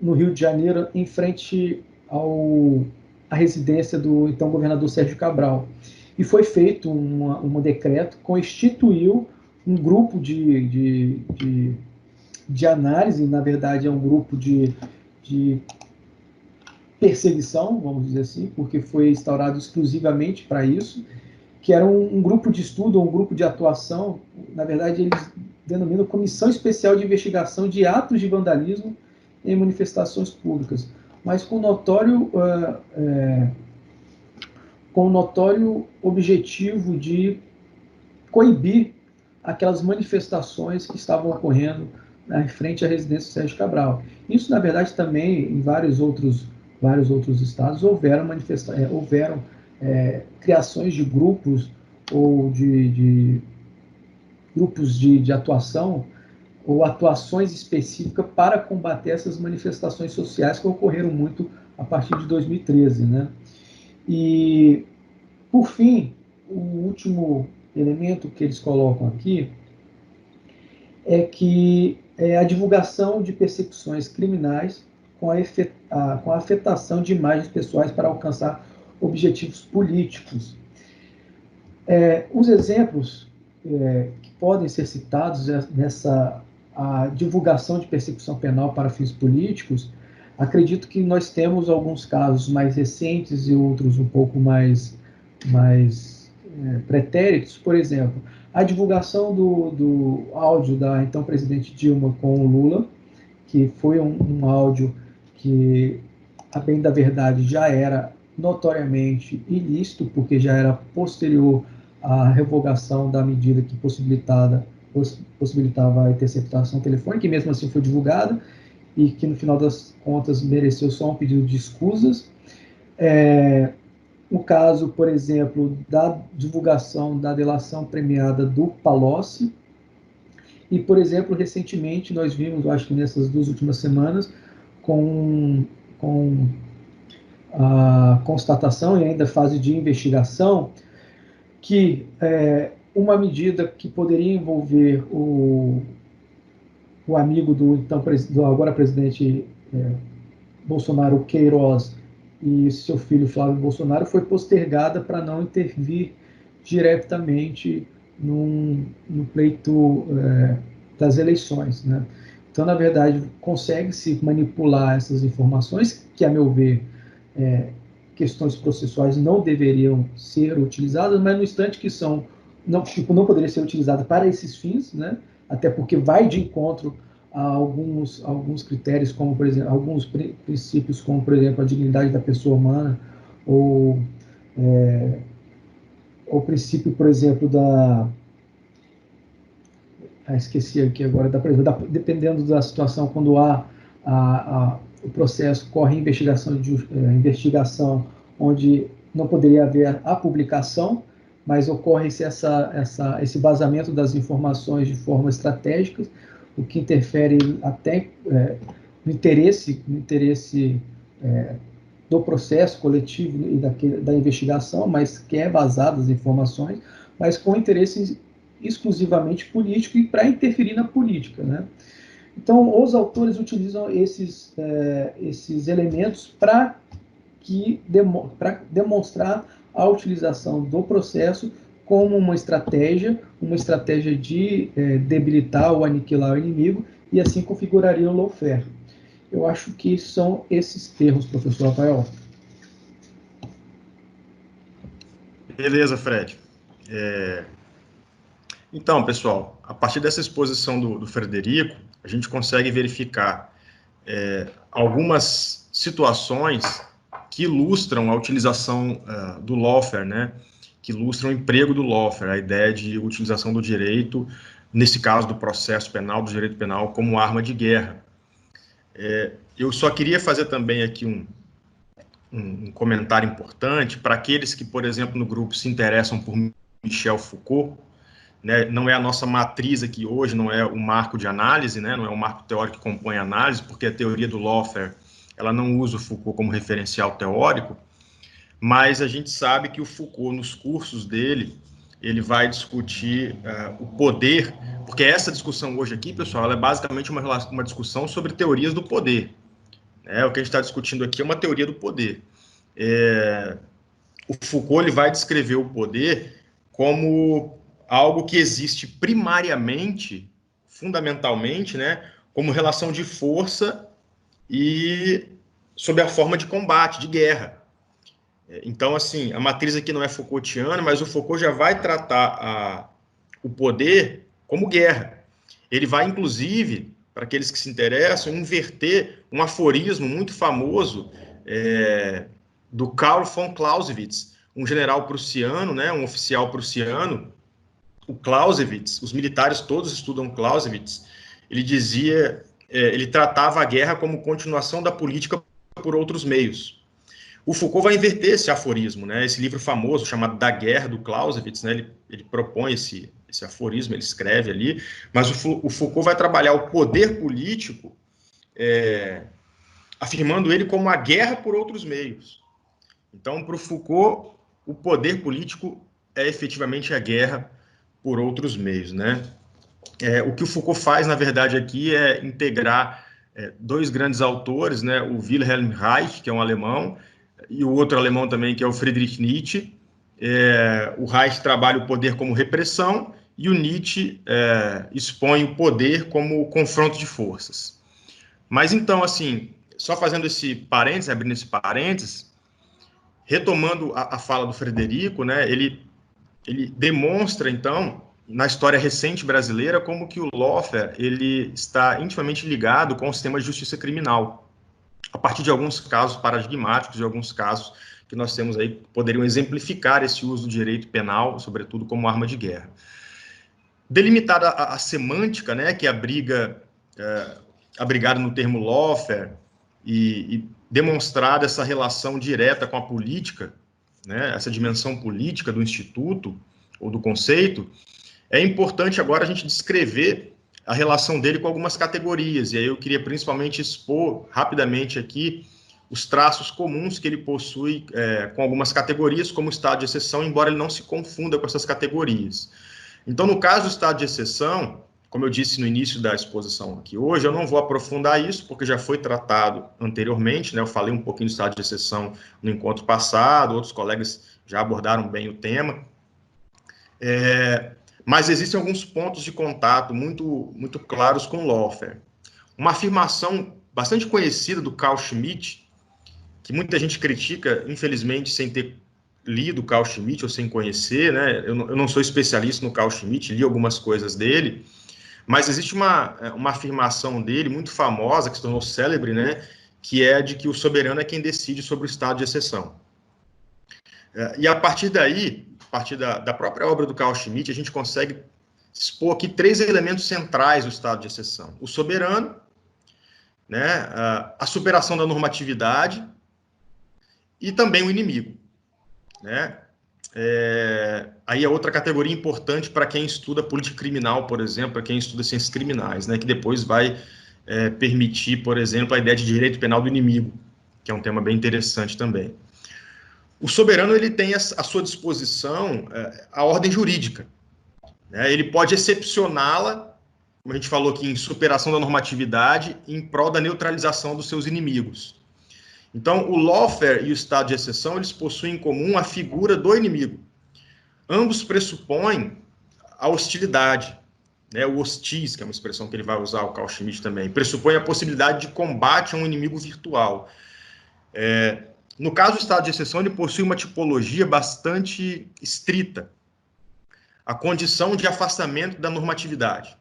no Rio de Janeiro, em frente à residência do então governador Sérgio Cabral. E foi feito um decreto que constituiu um grupo de análise, na verdade é um grupo de perseguição, vamos dizer assim, porque foi instaurado exclusivamente para isso, que era um grupo de estudo, um grupo de atuação, na verdade eles denominam Comissão Especial de Investigação de Atos de Vandalismo em Manifestações Públicas, mas com notório objetivo de coibir aquelas manifestações que estavam ocorrendo em frente à residência do Sérgio Cabral. Isso, na verdade, também em vários outros estados houveram criações de grupos ou de grupos de atuação ou atuações específicas para combater essas manifestações sociais que ocorreram muito a partir de 2013, né? E, por fim, o último elemento que eles colocam aqui é que a divulgação de persecuções criminais com a afetação de imagens pessoais para alcançar objetivos políticos. Os exemplos que podem ser citados nessa divulgação de persecução penal para fins políticos, acredito que nós temos alguns casos mais recentes e outros um pouco mais pretéritos. Por exemplo, a divulgação do áudio da então presidente Dilma com o Lula, que foi um áudio que, a bem da verdade, já era notoriamente ilícito, porque já era posterior à revogação da medida que possibilitava a interceptação telefônica, e mesmo assim foi divulgada, e que no final das contas mereceu só um pedido de escusas. No caso, por exemplo, da divulgação da delação premiada do Palocci, e, por exemplo, recentemente nós vimos, acho que nessas 2 últimas semanas, com a constatação e ainda fase de investigação, que uma medida que poderia envolver o amigo do agora presidente Bolsonaro, Queiroz, e seu filho Flávio Bolsonaro, foi postergada para não intervir diretamente no pleito das eleições, né? Então, na verdade, consegue-se manipular essas informações, que, a meu ver, questões processuais não deveriam ser utilizadas, mas no instante que não poderia ser utilizada para esses fins, né? Até porque vai de encontro a alguns critérios, como, por exemplo, alguns princípios, como, por exemplo, a dignidade da pessoa humana, ou o princípio, por exemplo, esqueci aqui agora, dependendo da situação, quando o processo corre em investigação onde não poderia haver a publicação, mas ocorre esse vazamento das informações de forma estratégica, o que interfere até no interesse do processo coletivo e da investigação, mas que é vazado as informações, mas com interesse exclusivamente político e para interferir na política, né? Então, os autores utilizam esses elementos para demonstrar a utilização do processo como uma estratégia de debilitar ou aniquilar o inimigo, e assim configuraria o lawfare. Eu acho que são esses termos, professor Rafael. Beleza, Fred. Então, pessoal, a partir dessa exposição do Frederico, a gente consegue verificar algumas situações que ilustram a utilização do lawfare, né? Que ilustram o emprego do lawfare, a ideia de utilização do direito, nesse caso do processo penal, do direito penal, como arma de guerra. Eu só queria fazer também aqui um comentário importante para aqueles que, por exemplo, no grupo se interessam por Michel Foucault, né? Não é a nossa matriz aqui hoje, não é o marco de análise, né? Não é o marco teórico que compõe a análise, porque a teoria do lawfare ela não usa o Foucault como referencial teórico, mas a gente sabe que o Foucault, nos cursos dele, ele vai discutir o poder, porque essa discussão hoje aqui, pessoal, ela é basicamente uma discussão sobre teorias do poder. O que a gente está discutindo aqui é uma teoria do poder. O Foucault ele vai descrever o poder como algo que existe primariamente, fundamentalmente, né, como relação de força e sob a forma de combate, de guerra. Então, assim, a matriz aqui não é Foucaultiana, mas o Foucault já vai tratar o poder como guerra. Ele vai, inclusive, para aqueles que se interessam, inverter um aforismo muito famoso do Karl von Clausewitz, um general prussiano, né, um oficial prussiano. O Clausewitz, os militares todos estudam Clausewitz, ele dizia, ele tratava a guerra como continuação da política por outros meios. O Foucault vai inverter esse aforismo, né? Esse livro famoso chamado Da Guerra, do Clausewitz, né? Ele propõe esse aforismo, ele escreve ali, mas o Foucault vai trabalhar o poder político, afirmando ele como a guerra por outros meios. Então, para o Foucault, o poder político é efetivamente a guerra por outros meios, né? O que o Foucault faz, na verdade, aqui é integrar dois grandes autores, né? O Wilhelm Reich, que é um alemão, e o outro alemão também, que é o Friedrich Nietzsche. O Reich trabalha o poder como repressão e o Nietzsche expõe o poder como confronto de forças. Mas então, assim, só fazendo esse parênteses, abrindo esse parênteses, retomando a fala do Frederico, né, ele demonstra, então, na história recente brasileira, como que o lawfare ele está intimamente ligado com o sistema de justiça criminal, a partir de alguns casos paradigmáticos, de alguns casos que nós temos aí, que poderiam exemplificar esse uso do direito penal, sobretudo como arma de guerra. Delimitada a semântica, né, que abriga, abrigada no termo lawfare, e demonstrada essa relação direta com a política, né, essa dimensão política do instituto ou do conceito, é importante agora a gente descrever a relação dele com algumas categorias, e aí eu queria principalmente expor rapidamente aqui os traços comuns que ele possui com algumas categorias, como o estado de exceção, embora ele não se confunda com essas categorias. Então, no caso do estado de exceção, como eu disse no início da exposição aqui hoje, eu não vou aprofundar isso, porque já foi tratado anteriormente, né? Eu falei um pouquinho do estado de exceção no encontro passado, outros colegas já abordaram bem o tema. Mas existem alguns pontos de contato muito, muito claros com o lawfare. Uma afirmação bastante conhecida do Carl Schmitt, que muita gente critica, infelizmente, sem ter lido Carl Schmitt ou sem conhecer, né? Eu não sou especialista no Carl Schmitt, li algumas coisas dele, mas existe uma afirmação dele muito famosa, que se tornou célebre, né? Que é de que o soberano é quem decide sobre o estado de exceção. E a partir daí, a partir da própria obra do Carl Schmitt, a gente consegue expor aqui três elementos centrais do estado de exceção: o soberano, né? A superação da normatividade e também o inimigo, né? Aí é outra categoria importante para quem estuda política criminal, por exemplo, para quem estuda ciências criminais, né, que depois vai permitir, por exemplo, a ideia de direito penal do inimigo, que é um tema bem interessante também. O soberano ele tem à sua disposição a ordem jurídica, né, ele pode excepcioná-la como a gente falou aqui, em superação da normatividade em prol da neutralização dos seus inimigos. Então, o lawfare e o estado de exceção, eles possuem em comum a figura do inimigo. Ambos pressupõem a hostilidade, né? O hostis, que é uma expressão que ele vai usar, o Carl Schmitt também, pressupõe a possibilidade de combate a um inimigo virtual. No caso do estado de exceção, ele possui uma tipologia bastante estrita, a condição de afastamento da normatividade,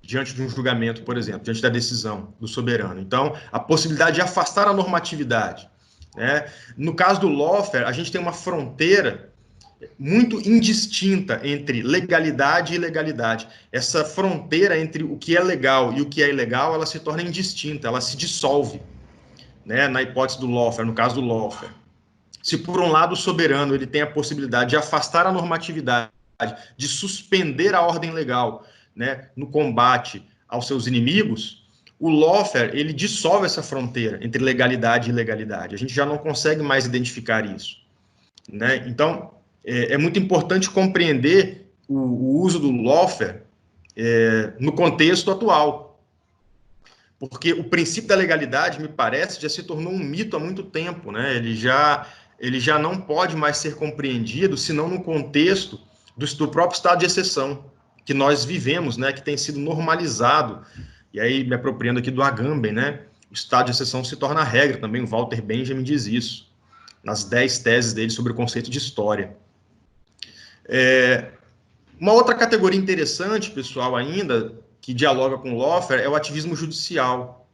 diante de um julgamento, por exemplo, diante da decisão do soberano. Então, a possibilidade de afastar a normatividade, né? No caso do lawfare, a gente tem uma fronteira muito indistinta entre legalidade e ilegalidade. Essa fronteira entre o que é legal e o que é ilegal, ela se torna indistinta, ela se dissolve, né? Na hipótese do lawfare, no caso do lawfare. Se, por um lado, o soberano ele tem a possibilidade de afastar a normatividade, de suspender a ordem legal, né, no combate aos seus inimigos, o lawfare, ele dissolve essa fronteira entre legalidade e ilegalidade. A gente já não consegue mais identificar isso, né? Então, é muito importante compreender o uso do lawfare no contexto atual, porque o princípio da legalidade, me parece, já se tornou um mito há muito tempo, né? Ele já não pode mais ser compreendido, senão no contexto do próprio estado de exceção que nós vivemos, né, que tem sido normalizado. E aí, me apropriando aqui do Agamben, né, o estado de exceção se torna a regra, também o Walter Benjamin diz isso, nas 10 teses dele sobre o conceito de história. Uma outra categoria interessante, pessoal, ainda, que dialoga com o lawfare, é o ativismo judicial.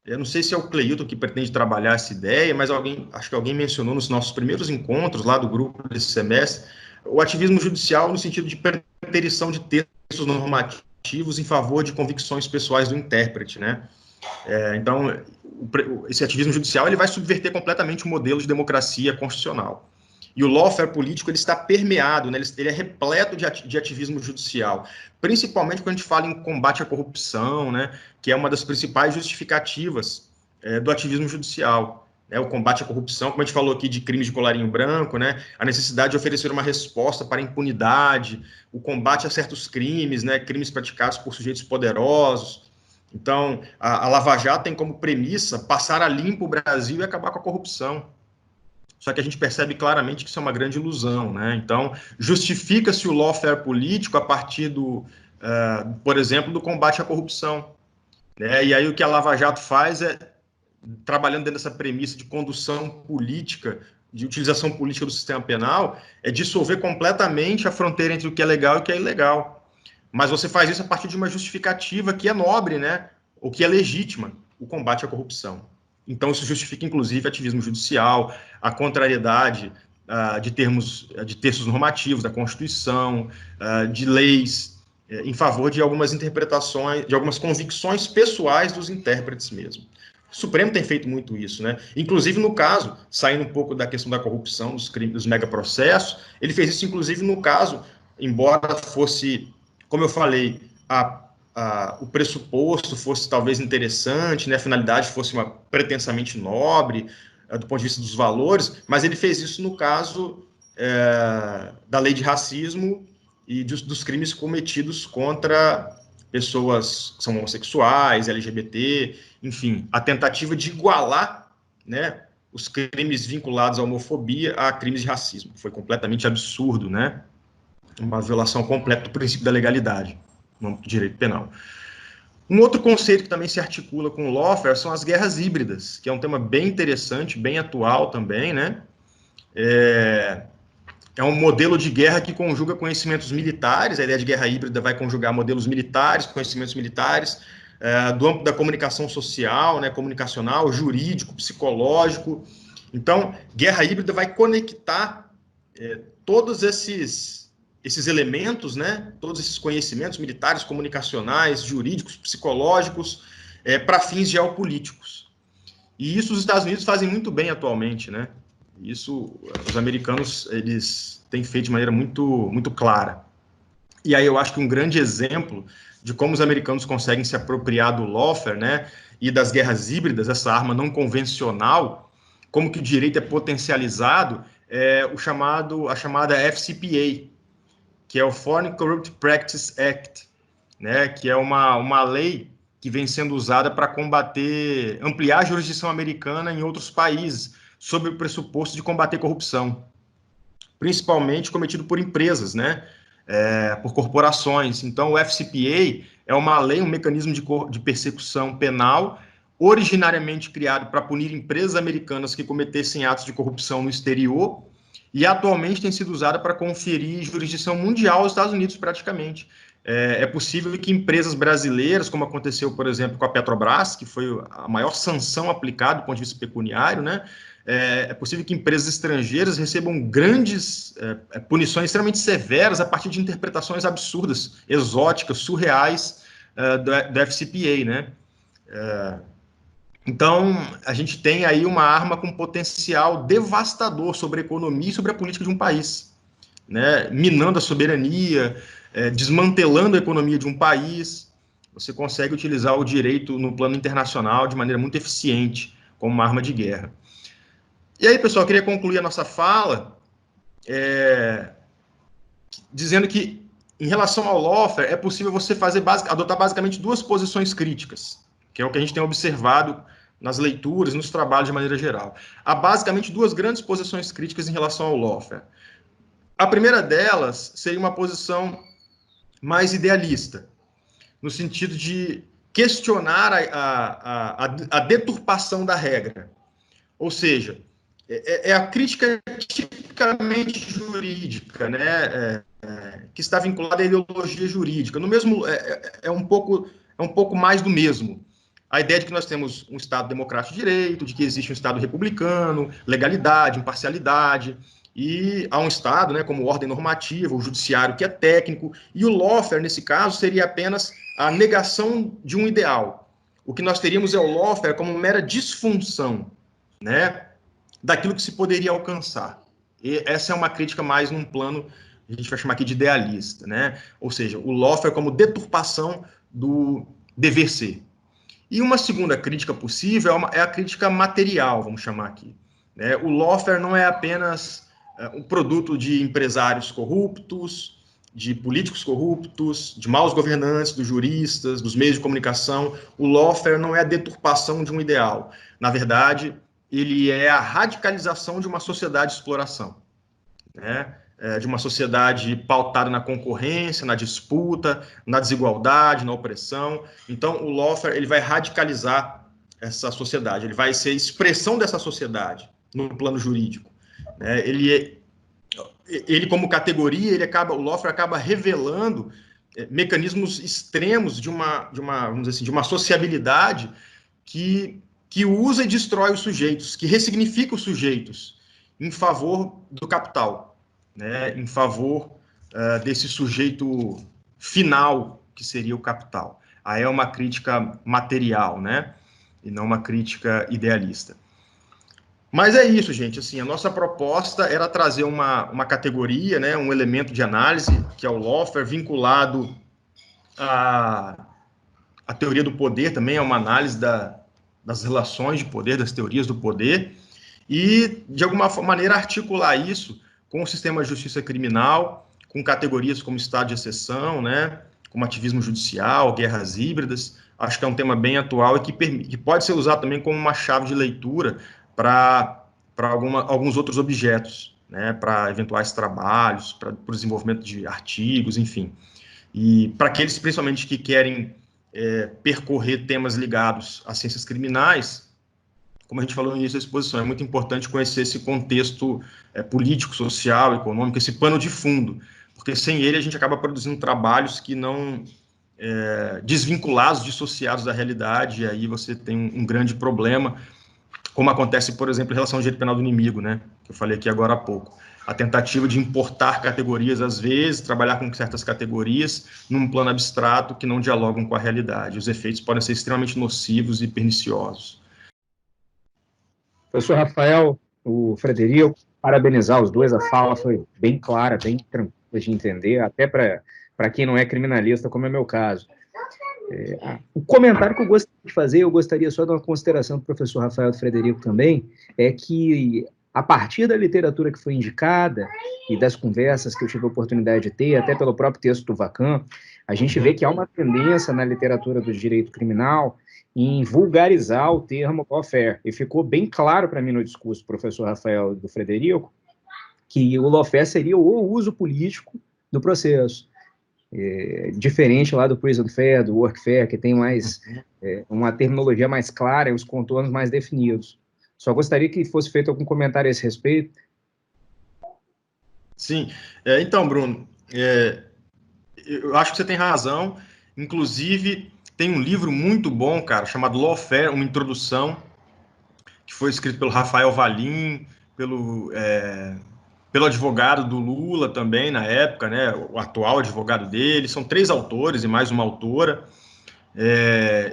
Eu não sei se é o Cleilton que pretende trabalhar essa ideia, mas acho que alguém mencionou nos nossos primeiros encontros lá do grupo desse semestre, o ativismo judicial no sentido de preterição de textos normativos em favor de convicções pessoais do intérprete, né? Então, esse ativismo judicial ele vai subverter completamente o modelo de democracia constitucional. E o lawfare político ele está permeado, né? Ele é repleto de ativismo judicial, principalmente quando a gente fala em combate à corrupção, né? Que é uma das principais justificativas do ativismo judicial. O combate à corrupção, como a gente falou aqui de crimes de colarinho branco, né? A necessidade de oferecer uma resposta para a impunidade, o combate a certos crimes, né? Crimes praticados por sujeitos poderosos. Então, a Lava Jato tem como premissa passar a limpo o Brasil e acabar com a corrupção. Só que a gente percebe claramente que isso é uma grande ilusão, né? Então, justifica-se o lawfare político a partir por exemplo, do combate à corrupção, né? E aí o que a Lava Jato faz trabalhando dentro dessa premissa de condução política, de utilização política do sistema penal, é dissolver completamente a fronteira entre o que é legal e o que é ilegal. Mas você faz isso a partir de uma justificativa que é nobre, né? Ou que é legítima, o combate à corrupção. Então, isso justifica, inclusive, ativismo judicial, a contrariedade de textos normativos da Constituição, de leis, em favor de algumas interpretações, de algumas convicções pessoais dos intérpretes mesmo. O Supremo tem feito muito isso, né? Inclusive, no caso, saindo um pouco da questão da corrupção, dos crimes, dos megaprocessos, ele fez isso, inclusive, no caso, embora fosse, como eu falei, o pressuposto fosse talvez interessante, né? A finalidade fosse uma pretensamente nobre, do ponto de vista dos valores, mas ele fez isso no caso da lei de racismo e dos crimes cometidos contra pessoas que são homossexuais, LGBT, enfim, a tentativa de igualar, né, os crimes vinculados à homofobia a crimes de racismo. Foi completamente absurdo, né? Uma violação completa do princípio da legalidade no direito penal. Um outro conceito que também se articula com o lawfare são as guerras híbridas, que é um tema bem interessante, bem atual também, né? É um modelo de guerra que conjuga conhecimentos militares, a ideia de guerra híbrida vai conjugar modelos militares, conhecimentos militares, do âmbito da comunicação social, né, comunicacional, jurídico, psicológico. Então, guerra híbrida vai conectar todos esses elementos, né, todos esses conhecimentos militares, comunicacionais, jurídicos, psicológicos, para fins geopolíticos. E isso os Estados Unidos fazem muito bem atualmente, né? Isso os americanos eles têm feito de maneira muito, muito clara. E aí eu acho que um grande exemplo de como os americanos conseguem se apropriar do lawfare, né, e das guerras híbridas, essa arma não convencional, como que o direito é potencializado, é a chamada FCPA, que é o Foreign Corrupt Practice Act, né, que é uma lei que vem sendo usada para combater, ampliar a jurisdição americana em outros países, sob o pressuposto de combater corrupção, principalmente cometido por empresas, né, por corporações. Então, o FCPA é uma lei, um mecanismo de persecução penal, originariamente criado para punir empresas americanas que cometessem atos de corrupção no exterior, e atualmente tem sido usada para conferir jurisdição mundial aos Estados Unidos, praticamente. É possível que empresas brasileiras, como aconteceu, por exemplo, com a Petrobras, que foi a maior sanção aplicada do ponto de vista pecuniário, né? É possível que empresas estrangeiras recebam grandes punições extremamente severas a partir de interpretações absurdas, exóticas, surreais do FCPA, né? Então, a gente tem aí uma arma com potencial devastador sobre a economia e sobre a política de um país, né? Minando a soberania, desmantelando a economia de um país. Você consegue utilizar o direito no plano internacional de maneira muito eficiente, como uma arma de guerra. E aí, pessoal, eu queria concluir a nossa fala dizendo que, em relação ao lawfare, é possível você adotar basicamente duas posições críticas, que é o que a gente tem observado nas leituras, nos trabalhos de maneira geral. Há basicamente duas grandes posições críticas em relação ao lawfare. A primeira delas seria uma posição mais idealista, no sentido de questionar a deturpação da regra. Ou seja, é a crítica tipicamente jurídica, né? Que está vinculada à ideologia jurídica. No mesmo, é um pouco mais do mesmo. A ideia de que nós temos um Estado democrático de direito, de que existe um Estado republicano, legalidade, imparcialidade, e há um Estado, né, como ordem normativa, o judiciário que é técnico, e o lawfare, nesse caso, seria apenas a negação de um ideal. O que nós teríamos é o lawfare como mera disfunção, né, daquilo que se poderia alcançar. E essa é uma crítica mais num plano, a gente vai chamar aqui de idealista, né? Ou seja, o lawfare como deturpação do dever ser. E uma segunda crítica possível é a crítica material, vamos chamar aqui. Né? O lawfare não é apenas um produto de empresários corruptos, de políticos corruptos, de maus governantes, dos juristas, dos meios de comunicação. O lawfare não é a deturpação de um ideal. Na verdade, ele é a radicalização de uma sociedade de exploração, né? De uma sociedade pautada na concorrência, na disputa, na desigualdade, na opressão. Então, o lawfare ele vai radicalizar essa sociedade, ele vai ser expressão dessa sociedade no plano jurídico. Né? Ele como categoria, o lawfare acaba revelando mecanismos extremos vamos dizer assim, de uma sociabilidade que usa e destrói os sujeitos, que ressignifica os sujeitos em favor do capital, né, em favor desse sujeito final, que seria o capital. Aí é uma crítica material, né, e não uma crítica idealista. Mas é isso, gente. Assim, a nossa proposta era trazer uma categoria, né, um elemento de análise, que é o lawfare, vinculado à teoria do poder, também é uma análise das relações de poder, das teorias do poder, e, de alguma maneira, articular isso com o sistema de justiça criminal, com categorias como estado de exceção, né, como ativismo judicial, guerras híbridas. Acho que é um tema bem atual e que pode ser usado também como uma chave de leitura para alguns outros objetos, né, para eventuais trabalhos, para o desenvolvimento de artigos, enfim. E para aqueles, principalmente, que querem percorrer temas ligados às ciências criminais, como a gente falou no início da exposição, é muito importante conhecer esse contexto político, social, econômico, esse pano de fundo, porque sem ele a gente acaba produzindo trabalhos que não desvinculados, dissociados da realidade, e aí você tem um grande problema, como acontece, por exemplo, em relação ao direito penal do inimigo, né, que eu falei aqui agora há pouco. A tentativa de importar categorias, às vezes, trabalhar com certas categorias num plano abstrato que não dialogam com a realidade. Os efeitos podem ser extremamente nocivos e perniciosos. Professor Rafael, o Frederico, parabenizar os dois, a fala foi bem clara, bem tranquila de entender, até para quem não é criminalista, como é meu caso. O comentário que eu gostaria de fazer, eu gostaria só de uma consideração do professor Rafael e do Frederico também, é que a partir da literatura que foi indicada e das conversas que eu tive a oportunidade de ter, até pelo próprio texto do Vacan, a gente vê que há uma tendência na literatura do direito criminal em vulgarizar o termo lawfare. E ficou bem claro para mim no discurso do professor Rafael e do Frederico que o lawfare seria o uso político do processo. Diferente lá do prison fair, do workfare, que tem mais uma terminologia mais clara e os contornos mais definidos. Só gostaria que fosse feito algum comentário a esse respeito. Sim. Então, Bruno, eu acho que você tem razão. Inclusive, tem um livro muito bom, cara, chamado Lawfare, uma introdução, que foi escrito pelo Rafael Valim, pelo advogado do Lula também, na época, né, o atual advogado dele. São 3 autores e mais uma autora.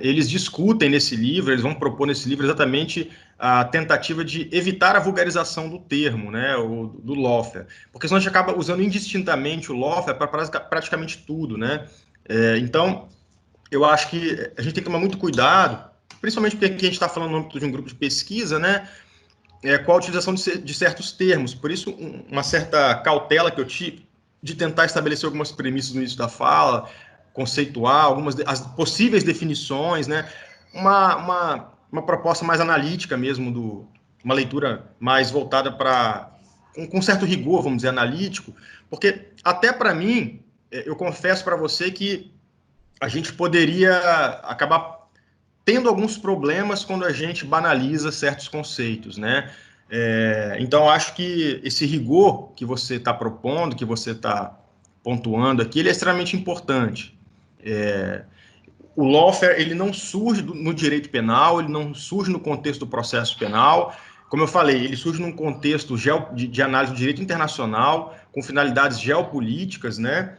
Eles discutem nesse livro, eles vão propor nesse livro exatamente a tentativa de evitar a vulgarização do termo, né, do lawfare, porque senão a gente acaba usando indistintamente o lawfare para praticamente tudo, né. Então, eu acho que a gente tem que tomar muito cuidado, principalmente porque aqui a gente está falando no âmbito de um grupo de pesquisa, né, com a utilização de certos termos. Por isso, uma certa cautela que eu tive de tentar estabelecer algumas premissas no início da fala, conceituar as possíveis definições, né? Uma proposta mais analítica mesmo, uma leitura mais voltada para com certo rigor, vamos dizer, analítico, porque até para mim, eu confesso para você que a gente poderia acabar tendo alguns problemas quando a gente banaliza certos conceitos, né? Então, acho que esse rigor que você está propondo, que você está pontuando aqui, ele é extremamente importante. O lawfare, ele não surge no direito penal, ele não surge no contexto do processo penal. Como eu falei, ele surge num contexto de análise do direito internacional, com finalidades geopolíticas, né?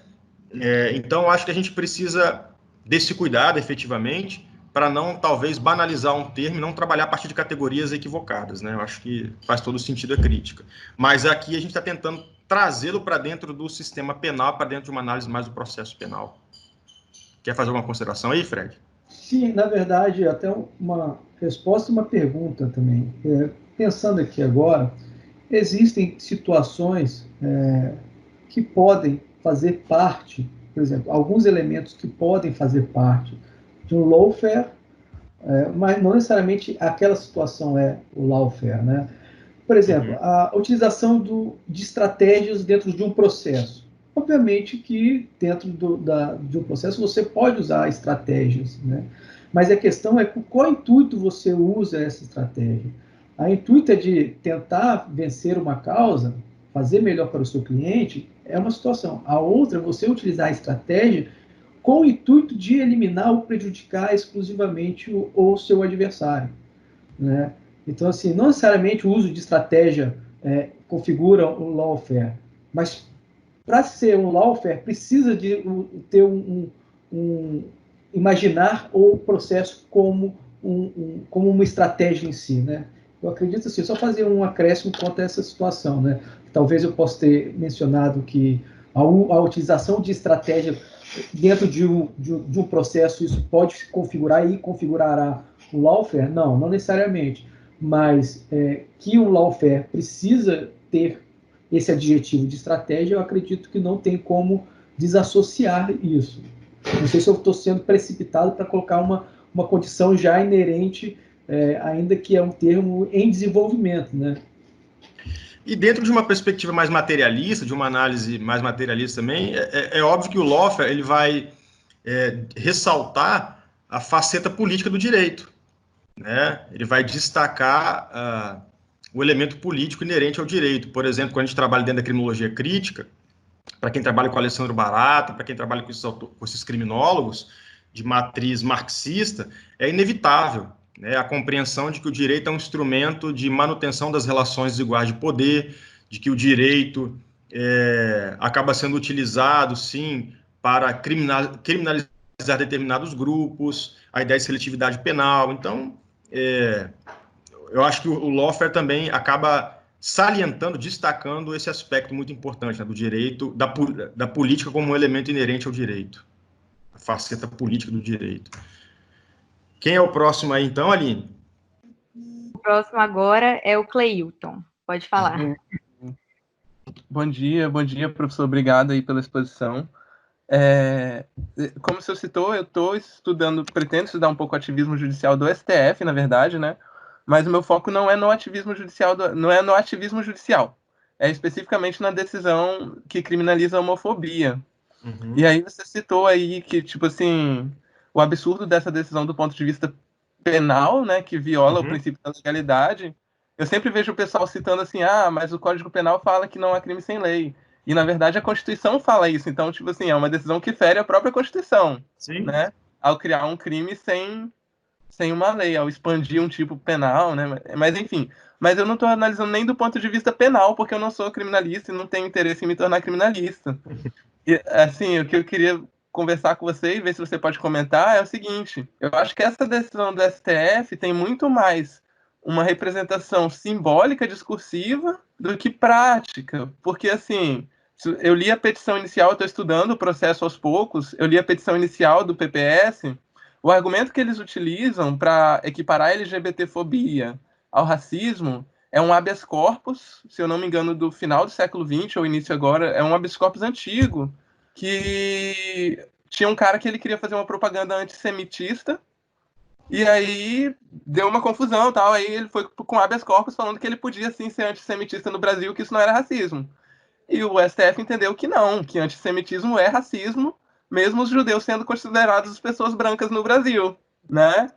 Então, acho que a gente precisa desse cuidado, efetivamente, para não, talvez, banalizar um termo e não trabalhar a partir de categorias equivocadas, né? Eu acho que faz todo sentido a crítica. Mas aqui a gente está tentando trazê-lo para dentro do sistema penal, para dentro de uma análise mais do processo penal. Quer fazer alguma consideração aí, Fred? Sim, na verdade, até uma resposta e uma pergunta também. Pensando aqui agora, existem situações que podem fazer parte, por exemplo, alguns elementos que podem fazer parte de um lawfare, mas não necessariamente aquela situação é o lawfare, né? Por exemplo, a utilização de estratégias dentro de um processo. Obviamente que dentro de um processo você pode usar estratégias, né? Mas a questão é com qual intuito você usa essa estratégia. A intuito é de tentar vencer uma causa, fazer melhor para o seu cliente, é uma situação. A outra é você utilizar a estratégia com o intuito de eliminar ou prejudicar exclusivamente o seu adversário, né? Então, assim, não necessariamente o uso de estratégia configura um lawfare, mas para ser um lawfare precisa de ter imaginar o processo como uma estratégia em si, né? Eu acredito assim, só fazer um acréscimo quanto a essa situação, né? Talvez eu possa ter mencionado que a utilização de estratégia dentro de um processo, isso pode se configurar e configurará o lawfare? Não necessariamente. Mas que o lawfare precisa ter esse adjetivo de estratégia, eu acredito que não tem como desassociar isso. Não sei se eu estou sendo precipitado para colocar uma condição já inerente, ainda que é um termo em desenvolvimento, né? E dentro de uma perspectiva mais materialista, de uma análise mais materialista também, é óbvio que o lawfare ele vai ressaltar a faceta política do direito, né? Ele vai destacar o elemento político inerente ao direito. Por exemplo, quando a gente trabalha dentro da criminologia crítica, para quem trabalha com Alessandro Barata, para quem trabalha com esses criminólogos de matriz marxista, é inevitável, né, a compreensão de que o direito é um instrumento de manutenção das relações desiguais de poder, de que o direito acaba sendo utilizado, sim, para criminalizar determinados grupos, a ideia de seletividade penal. Então, eu acho que o lawfare também acaba salientando, destacando esse aspecto muito importante, né, do direito, da política como um elemento inerente ao direito, a faceta política do direito. Quem é o próximo aí, então, Aline? O próximo agora é o Cleilton. Pode falar. Bom dia, professor. Obrigado aí pela exposição. Como o senhor citou, eu estou pretendo estudar um pouco o ativismo judicial do STF, na verdade, né? Mas o meu foco não é no ativismo judicial, é especificamente na decisão que criminaliza a homofobia. Uhum. E aí você citou aí que, tipo assim, o absurdo dessa decisão do ponto de vista penal, né, que viola o princípio da legalidade. Eu sempre vejo o pessoal citando assim, mas o Código Penal fala que não há crime sem lei. E, na verdade, a Constituição fala isso. Então, tipo assim, é uma decisão que fere a própria Constituição, Sim. né? Ao criar um crime sem uma lei, ao expandir um tipo penal, né? Mas, enfim. Mas eu não estou analisando nem do ponto de vista penal, porque eu não sou criminalista e não tenho interesse em me tornar criminalista. E, assim, o que eu queria conversar com você e ver se você pode comentar é o seguinte: eu acho que essa decisão do STF tem muito mais uma representação simbólica, discursiva, do que prática. Porque, assim, eu li a petição inicial, estou estudando o processo aos poucos, eu li a petição inicial do PPS, o argumento que eles utilizam para equiparar a LGBTfobia ao racismo é um habeas corpus, se eu não me engano, do final do século XX ou início agora, é um habeas corpus antigo, que tinha um cara que ele queria fazer uma propaganda antissemitista, e aí deu uma confusão e tal, aí ele foi com habeas corpus falando que ele podia sim ser antissemitista no Brasil, que isso não era racismo. E o STF entendeu que não, que antissemitismo é racismo, mesmo os judeus sendo considerados pessoas brancas no Brasil, né?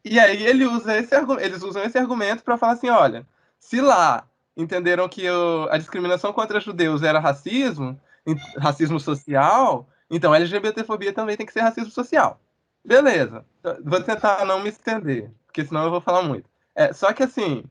E aí eles usam esse argumento para falar assim, olha, se lá entenderam que a discriminação contra judeus era racismo social, então a LGBTfobia também tem que ser racismo social. Beleza. Vou tentar não me estender, porque senão eu vou falar muito. Só que assim,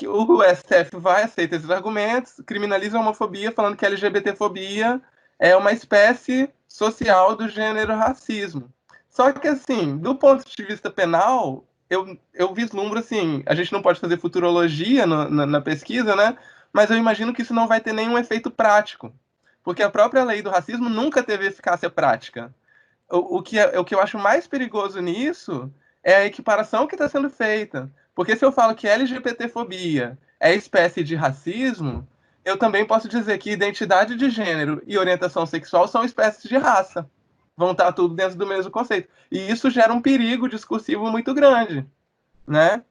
o STF aceita esses argumentos, criminaliza a homofobia, falando que a LGBTfobia é uma espécie social do gênero racismo. Só que assim, do ponto de vista penal, eu vislumbro assim, a gente não pode fazer futurologia na pesquisa, né? Mas eu imagino que isso não vai ter nenhum efeito prático, porque a própria lei do racismo nunca teve eficácia prática. O que eu acho mais perigoso nisso é a equiparação que está sendo feita. Porque se eu falo que LGBTfobia é espécie de racismo, eu também posso dizer que identidade de gênero e orientação sexual são espécies de raça. Vão estar tudo dentro do mesmo conceito. E isso gera um perigo discursivo muito grande, né?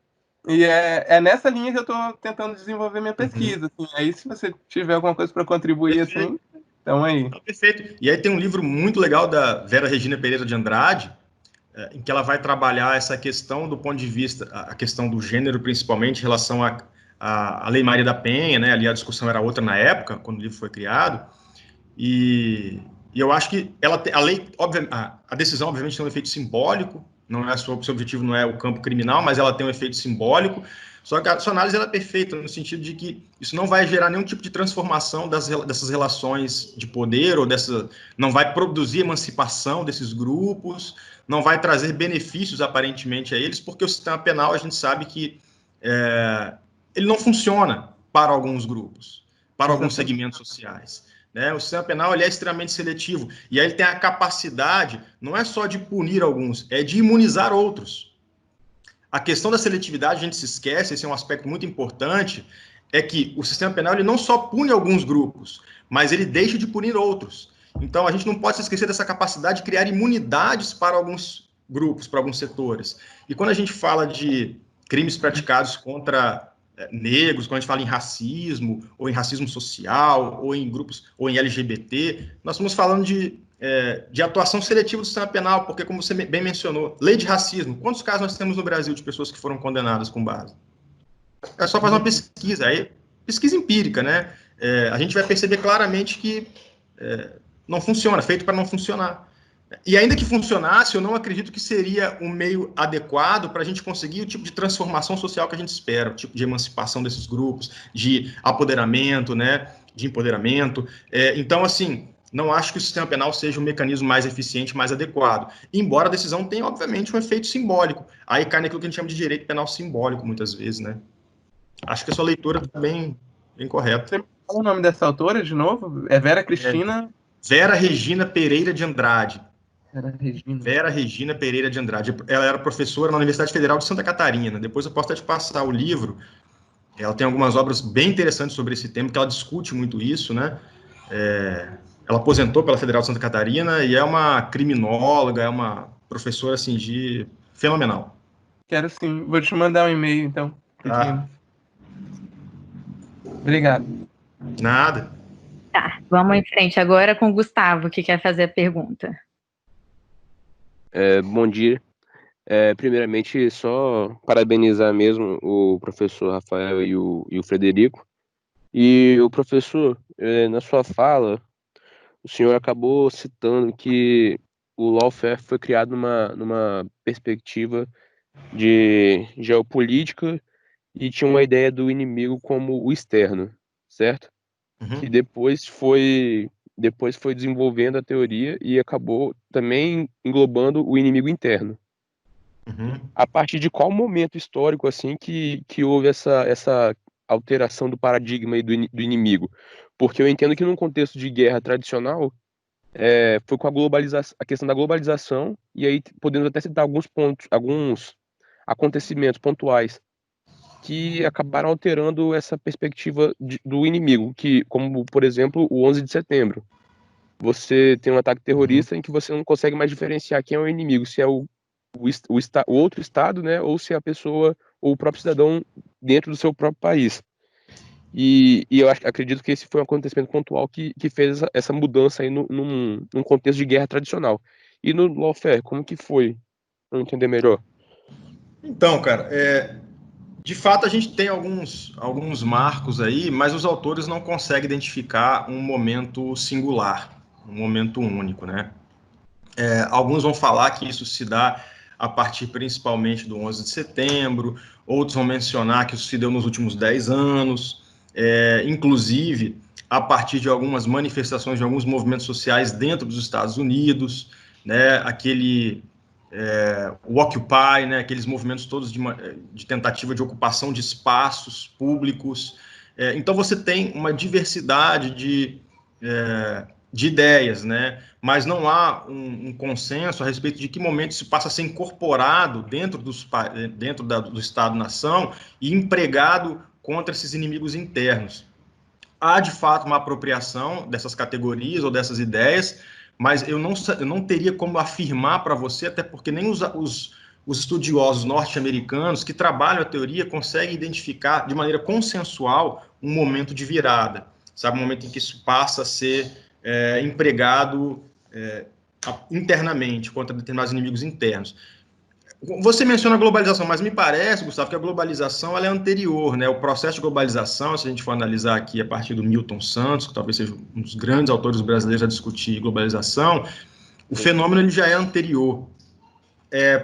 E é nessa linha que eu estou tentando desenvolver minha pesquisa. Assim. Aí, se você tiver alguma coisa para contribuir, assim, então aí. Perfeito. E aí tem um livro muito legal da Vera Regina Pereira de Andrade, em que ela vai trabalhar essa questão do ponto de vista, a questão do gênero, principalmente em relação à Lei Maria da Penha, né? Ali a discussão era outra na época, quando o livro foi criado. E eu acho que a lei, a decisão, obviamente, tem um efeito simbólico, não é seu objetivo não é o campo criminal, mas ela tem um efeito simbólico. Só que a sua análise ela é perfeita, no sentido de que isso não vai gerar nenhum tipo de transformação dessas relações de poder, ou não vai produzir emancipação desses grupos, não vai trazer benefícios, aparentemente, a eles, porque o sistema penal, a gente sabe que ele não funciona para alguns grupos, para alguns segmentos sociais. Né? O sistema penal ele é extremamente seletivo, e aí ele tem a capacidade, não é só de punir alguns, é de imunizar outros. A questão da seletividade, a gente se esquece, esse é um aspecto muito importante, é que o sistema penal ele não só pune alguns grupos, mas ele deixa de punir outros. Então, a gente não pode se esquecer dessa capacidade de criar imunidades para alguns grupos, para alguns setores. E quando a gente fala de crimes praticados contra negros, quando a gente fala em racismo, ou em racismo social, ou em grupos, ou em LGBT, nós estamos falando de atuação seletiva do sistema penal, porque, como você bem mencionou, lei de racismo, quantos casos nós temos no Brasil de pessoas que foram condenadas com base? É só fazer uma pesquisa, aí, pesquisa empírica, né? A gente vai perceber claramente que não funciona, feito para não funcionar. E ainda que funcionasse, eu não acredito que seria um meio adequado para a gente conseguir o tipo de transformação social que a gente espera, o tipo de emancipação desses grupos, de apoderamento, né? De empoderamento. Então, assim, não acho que o sistema penal seja o mecanismo mais eficiente, mais adequado. Embora a decisão tenha, obviamente, um efeito simbólico. Aí cai naquilo que a gente chama de direito penal simbólico, muitas vezes, né? Acho que a sua leitura está bem correta. Você fala o nome dessa autora de novo? É Vera Cristina... Vera Regina Pereira de Andrade. Vera Regina Pereira de Andrade. Ela era professora na Universidade Federal de Santa Catarina. Depois eu posso até te passar o livro. Ela tem algumas obras bem interessantes sobre esse tema, que ela discute muito isso, né? Ela aposentou pela Federal de Santa Catarina e é uma criminóloga, é uma professora, assim, fenomenal. Quero sim. Vou te mandar um e-mail, então. Tá? Obrigado. Nada. Tá, vamos em frente agora com o Gustavo, que quer fazer a pergunta. Bom dia. Primeiramente, só parabenizar mesmo o professor Rafael e o Frederico. E o professor, na sua fala, o senhor acabou citando que o lawfare foi criado numa perspectiva de geopolítica e tinha uma ideia do inimigo como o externo, certo? Uhum. Que depois foi desenvolvendo a teoria e acabou também englobando o inimigo interno. Uhum. A partir de qual momento histórico assim que houve essa alteração do paradigma e do inimigo? Porque eu entendo que num contexto de guerra tradicional foi com a questão da globalização, e aí podemos até citar alguns pontos, alguns acontecimentos pontuais que acabaram alterando essa perspectiva do inimigo, que, como por exemplo o 11 de setembro. Você tem um ataque terrorista em que você não consegue mais diferenciar quem é o inimigo, se é o outro estado, né, ou se é a pessoa ou o próprio cidadão dentro do seu próprio país. E eu acredito que esse foi um acontecimento pontual que fez essa mudança aí num contexto de guerra tradicional. E no lawfare, como que foi? Para eu entender melhor. Então, cara, de fato a gente tem alguns marcos aí, mas os autores não conseguem identificar um momento singular, um momento único, né? Alguns vão falar que isso se dá a partir principalmente do 11 de setembro, outros vão mencionar que isso se deu nos últimos 10 anos, inclusive a partir de algumas manifestações de alguns movimentos sociais dentro dos Estados Unidos, né, o Occupy, né, aqueles movimentos todos de tentativa de ocupação de espaços públicos. Então você tem uma diversidade de ideias, né? Mas não há um consenso a respeito de que momento isso passa a ser incorporado dentro do Estado-nação e empregado contra esses inimigos internos. Há, de fato, uma apropriação dessas categorias ou dessas ideias, mas eu não teria como afirmar para você, até porque nem os estudiosos norte-americanos que trabalham a teoria conseguem identificar de maneira consensual um momento de virada, sabe? Um momento em que isso passa a ser empregado internamente contra determinados inimigos internos. Você menciona a globalização, mas me parece, Gustavo, que a globalização ela é anterior, né? O processo de globalização, se a gente for analisar aqui a partir do Milton Santos, que talvez seja um dos grandes autores brasileiros a discutir globalização, o fenômeno ele já é anterior.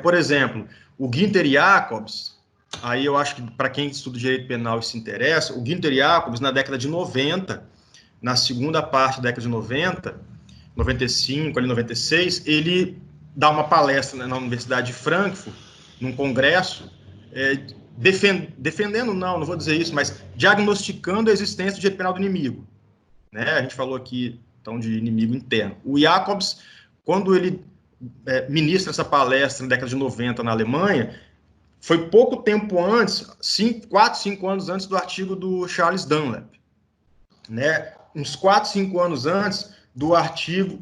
Por exemplo, o Günther Jacobs, aí eu acho que para quem estuda direito penal e se interessa, o Günther Jacobs, na década de 90, na segunda parte da década de 90, 95, ali 96, ele dá uma palestra, né, na Universidade de Frankfurt, num congresso, defendendo, não vou dizer isso, mas diagnosticando a existência do direito penal do inimigo. Né? A gente falou aqui, então, de inimigo interno. O Jacobs, quando ele ministra essa palestra na década de 90 na Alemanha, foi pouco tempo antes, 4, 5 anos antes do artigo do Charles Dunlap. Né? Uns 4, 5 anos antes do artigo,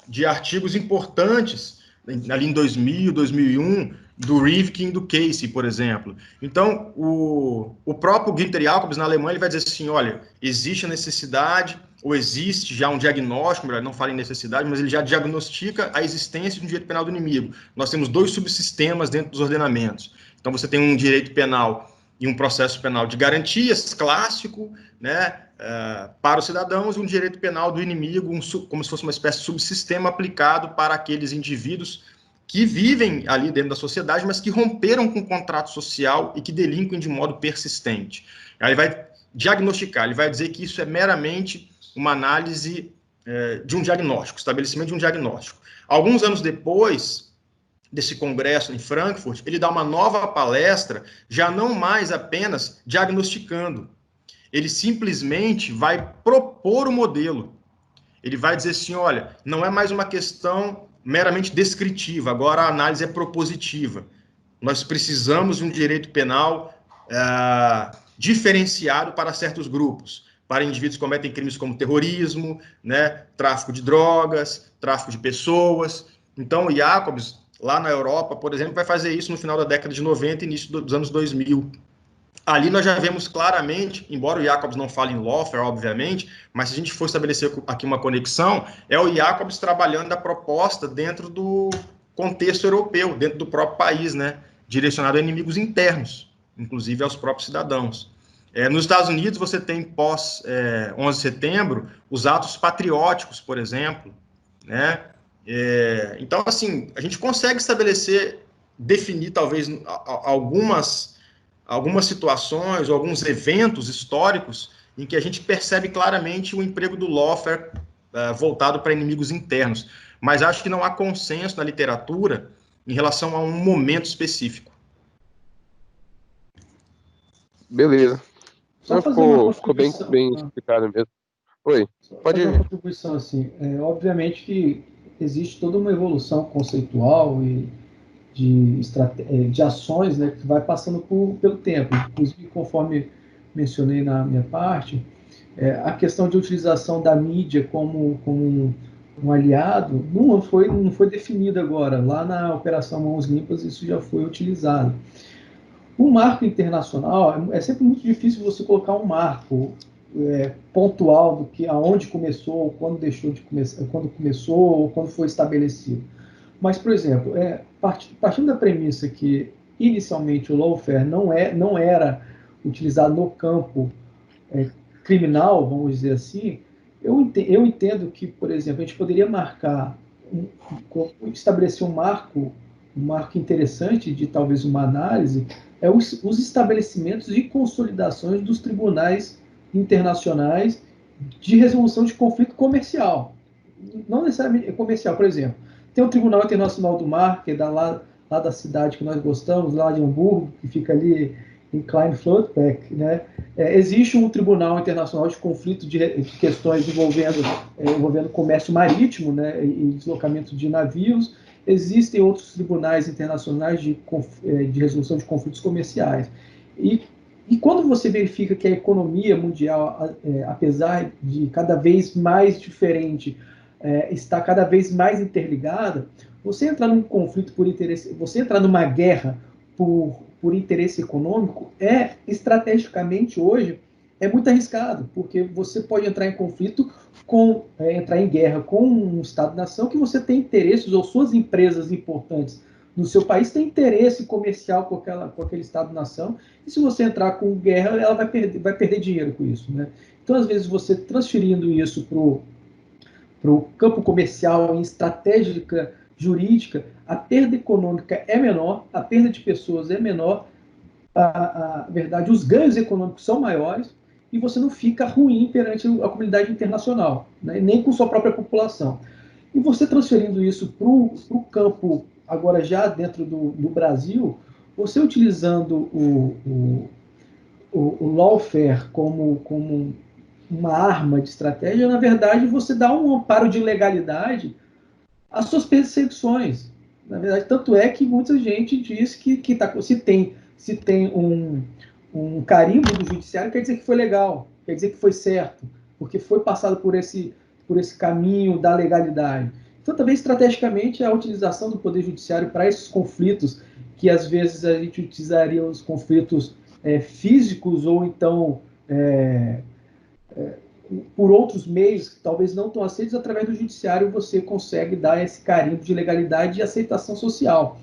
de artigos importantes, ali em 2000, 2001, do Rifkin e do Casey, por exemplo. Então, o próprio Günther Jacobs, na Alemanha, ele vai dizer assim, olha, existe a necessidade, ou existe já um diagnóstico, melhor, não fala em necessidade, mas ele já diagnostica a existência de um direito penal do inimigo. Nós temos 2 subsistemas dentro dos ordenamentos. Então, você tem um direito penal e um processo penal de garantias, clássico, né, para os cidadãos, e um direito penal do inimigo, como se fosse uma espécie de subsistema aplicado para aqueles indivíduos que vivem ali dentro da sociedade, mas que romperam com o contrato social e que delinquem de modo persistente. Aí ele vai diagnosticar, ele vai dizer que isso é meramente uma análise de um diagnóstico, estabelecimento de um diagnóstico. Alguns anos depois desse congresso em Frankfurt, ele dá uma nova palestra, já não mais apenas diagnosticando, ele simplesmente vai propor o modelo. Ele vai dizer assim, olha, não é mais uma questão meramente descritiva, agora a análise é propositiva. Nós precisamos de um direito penal diferenciado para certos grupos, para indivíduos que cometem crimes como terrorismo, né, tráfico de drogas, tráfico de pessoas. Então, o Jacobs, lá na Europa, por exemplo, vai fazer isso no final da década de 90 e início dos anos 2000. Ali nós já vemos claramente, embora o Jacobs não fale em lawfare, obviamente, mas se a gente for estabelecer aqui uma conexão, é o Jacobs trabalhando a proposta dentro do contexto europeu, dentro do próprio país, né, direcionado a inimigos internos, inclusive aos próprios cidadãos. Nos Estados Unidos, você tem, pós 11 de setembro, os atos patrióticos, por exemplo, né? Então, assim, a gente consegue estabelecer, definir, talvez, algumas situações, ou alguns eventos históricos em que a gente percebe claramente o emprego do lawfare voltado para inimigos internos. Mas acho que não há consenso na literatura em relação a um momento específico. Beleza. Só fazer uma Ficou bem explicado mesmo. Oi, pode ir. Uma contribuição assim. Obviamente que existe toda uma evolução conceitual e de ações, né, que vai passando pelo tempo. Inclusive, conforme mencionei na minha parte, a questão de utilização da mídia como um aliado não foi definida agora. Lá na Operação Mãos Limpas isso já foi utilizado. O marco internacional, é sempre muito difícil você colocar um marco pontual do que aonde começou, quando deixou de começar, quando começou ou quando foi estabelecido. Mas, por exemplo, partindo da premissa que inicialmente o lawfare não era utilizado no campo criminal, vamos dizer assim, eu entendo que, por exemplo, a gente poderia estabelecer um marco interessante de talvez uma análise, os estabelecimentos e consolidações dos tribunais internacionais de resolução de conflito comercial. Não necessariamente comercial, por exemplo. Tem o Tribunal Internacional do Mar, que é lá da cidade que nós gostamos, lá de Hamburgo, que fica ali em Klein-Flottbek, né? Existe um Tribunal Internacional de Conflito de questões envolvendo comércio marítimo, né, e deslocamento de navios. Existem outros tribunais internacionais de resolução de conflitos comerciais. E quando você verifica que a economia mundial, apesar de cada vez mais diferente, está cada vez mais interligada, você entrar num conflito por interesse, você entrar numa guerra por interesse econômico, estrategicamente hoje, muito arriscado, porque você pode entrar em conflito entrar em guerra com um Estado-nação que você tem interesses, ou suas empresas importantes no seu país têm interesse comercial com aquele Estado-nação, e se você entrar com guerra, ela vai perder dinheiro com isso, né? Então, às vezes, você transferindo isso para o campo comercial em estratégica jurídica, a perda econômica é menor, a perda de pessoas é menor, a verdade, os ganhos econômicos são maiores, e você não fica ruim perante a comunidade internacional, né? Nem com sua própria população. E você transferindo isso para o campo, agora já dentro do Brasil, você utilizando o lawfare como uma arma de estratégia, na verdade, você dá um amparo de legalidade às suas perseguições. Na verdade, tanto é que muita gente diz que se tem um carimbo do judiciário, quer dizer que foi legal, quer dizer que foi certo, porque foi passado por esse caminho da legalidade. Então, também, estrategicamente, a utilização do Poder Judiciário para esses conflitos, que às vezes a gente utilizaria os conflitos físicos, ou então por outros meios, que talvez não tão aceitos, através do Judiciário você consegue dar esse carimbo de legalidade e aceitação social.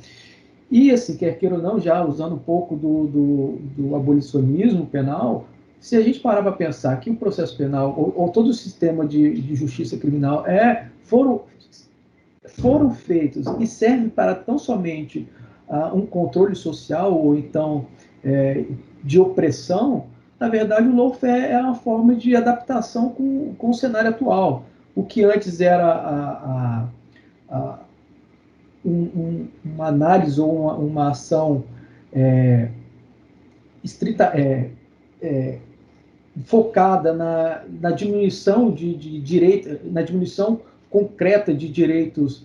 E, assim, quer queira ou não, já usando um pouco do abolicionismo penal, se a gente parar para pensar que o processo penal, ou todo o sistema de justiça criminal foram feitos e servem para tão somente um controle social, ou então de opressão, na verdade, o lawfare é uma forma de adaptação com o cenário atual. O que antes era uma análise ou uma ação focada na diminuição de direito, na diminuição concreta de direitos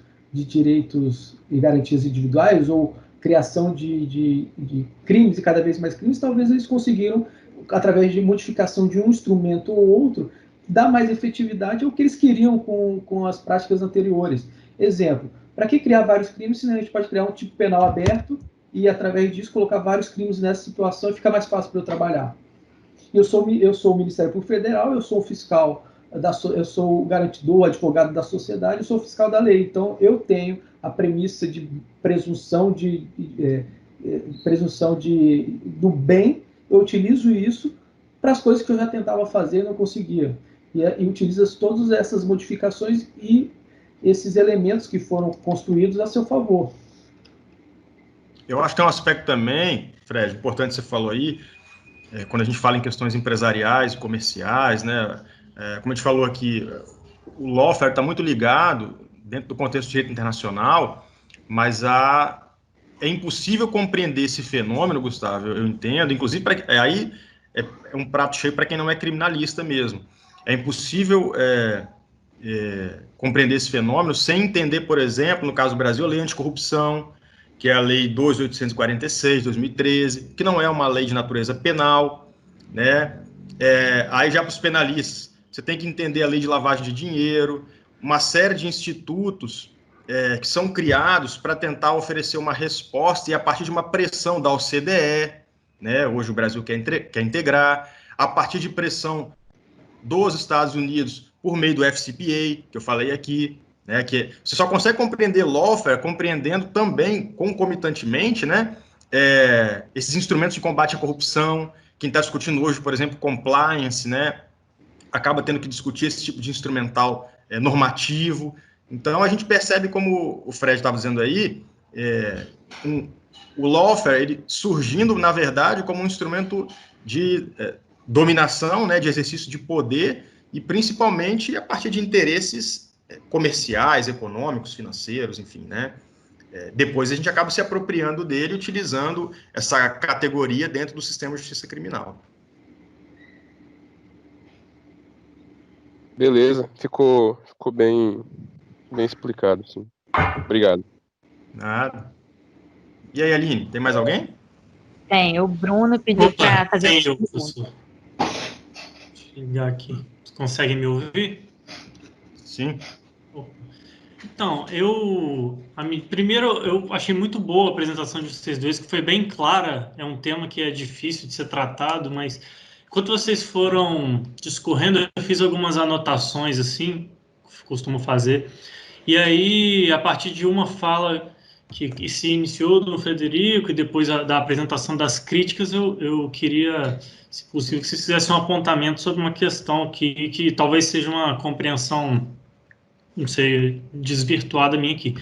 e garantias individuais, ou criação de crimes e cada vez mais crimes, talvez eles conseguiram através de modificação de um instrumento ou outro, dá mais efetividade ao que eles queriam com as práticas anteriores. Exemplo, para que criar vários crimes se a gente pode criar um tipo penal aberto e, através disso, colocar vários crimes nessa situação e fica mais fácil para eu trabalhar? Eu sou o Ministério Público Federal, eu sou o fiscal, eu sou o garantidor, o advogado da sociedade, eu sou o fiscal da lei. Então, eu tenho a premissa de presunção do bem, eu utilizo isso para as coisas que eu já tentava fazer e não conseguia. E utiliza todas essas modificações e esses elementos que foram construídos a seu favor. Eu acho que tem um aspecto também, Fred, importante você falou aí, quando a gente fala em questões empresariais, comerciais, né? Como a gente falou aqui, o lawfare está muito ligado dentro do contexto de direito internacional, mas é impossível compreender esse fenômeno, Gustavo, eu entendo, inclusive, aí é um prato cheio para quem não é criminalista mesmo. É impossível compreender esse fenômeno sem entender, por exemplo, no caso do Brasil, a lei anticorrupção, que é a Lei 2.846, 2013, que não é uma lei de natureza penal, né? Aí já para os penalistas, você tem que entender a lei de lavagem de dinheiro, uma série de institutos que são criados para tentar oferecer uma resposta e a partir de uma pressão da OCDE, né? Hoje o Brasil quer integrar, a partir de pressão dos Estados Unidos por meio do FCPA, que eu falei aqui, né, que você só consegue compreender lawfare compreendendo também, concomitantemente, né, esses instrumentos de combate à corrupção. Quem está discutindo hoje, por exemplo, compliance, né, acaba tendo que discutir esse tipo de instrumental normativo. Então, a gente percebe, como o Fred estava dizendo aí, o lawfare ele surgindo, na verdade, como um instrumento de dominação, né, de exercício de poder, e principalmente a partir de interesses comerciais, econômicos, financeiros, enfim, né? Depois a gente acaba se apropriando dele, utilizando essa categoria dentro do sistema de justiça criminal. Beleza, ficou bem explicado, sim. Obrigado. Nada. E aí, Aline, tem mais alguém? Tem, o Bruno pediu para fazer uma pergunta. Deixa eu ligar aqui. Você consegue me ouvir? Sim. Então, primeiro, eu achei muito boa a apresentação de vocês dois, que foi bem clara. É um tema que é difícil de ser tratado, mas enquanto vocês foram discorrendo, eu fiz algumas anotações, assim, costumo fazer. E aí, a partir de uma fala que se iniciou no Frederico e depois da apresentação das críticas, eu queria, se possível, que vocês fizessem um apontamento sobre uma questão que talvez seja uma compreensão, não sei, desvirtuada minha aqui.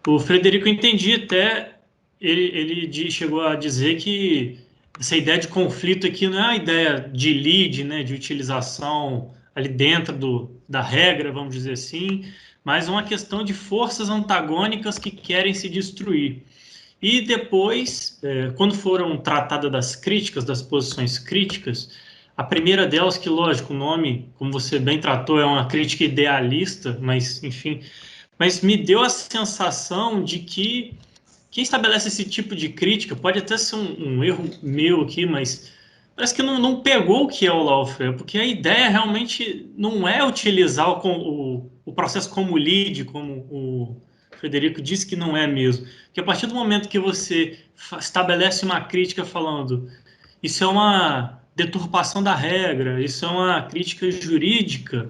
O Frederico, eu entendi até, ele chegou a dizer que essa ideia de conflito aqui não é a ideia de lead, né, de utilização ali dentro da regra, vamos dizer assim, mas uma questão de forças antagônicas que querem se destruir. E depois, quando foram tratadas das críticas, das posições críticas, a primeira delas, que lógico, o nome, como você bem tratou, é uma crítica idealista, mas enfim, mas me deu a sensação de que quem estabelece esse tipo de crítica, pode até ser um erro meu aqui, mas parece que não pegou o que é o lawfare, porque a ideia realmente não é utilizar o processo como lead, como o Frederico disse que não é mesmo. Porque a partir do momento que você estabelece uma crítica falando isso é uma deturpação da regra, isso é uma crítica jurídica,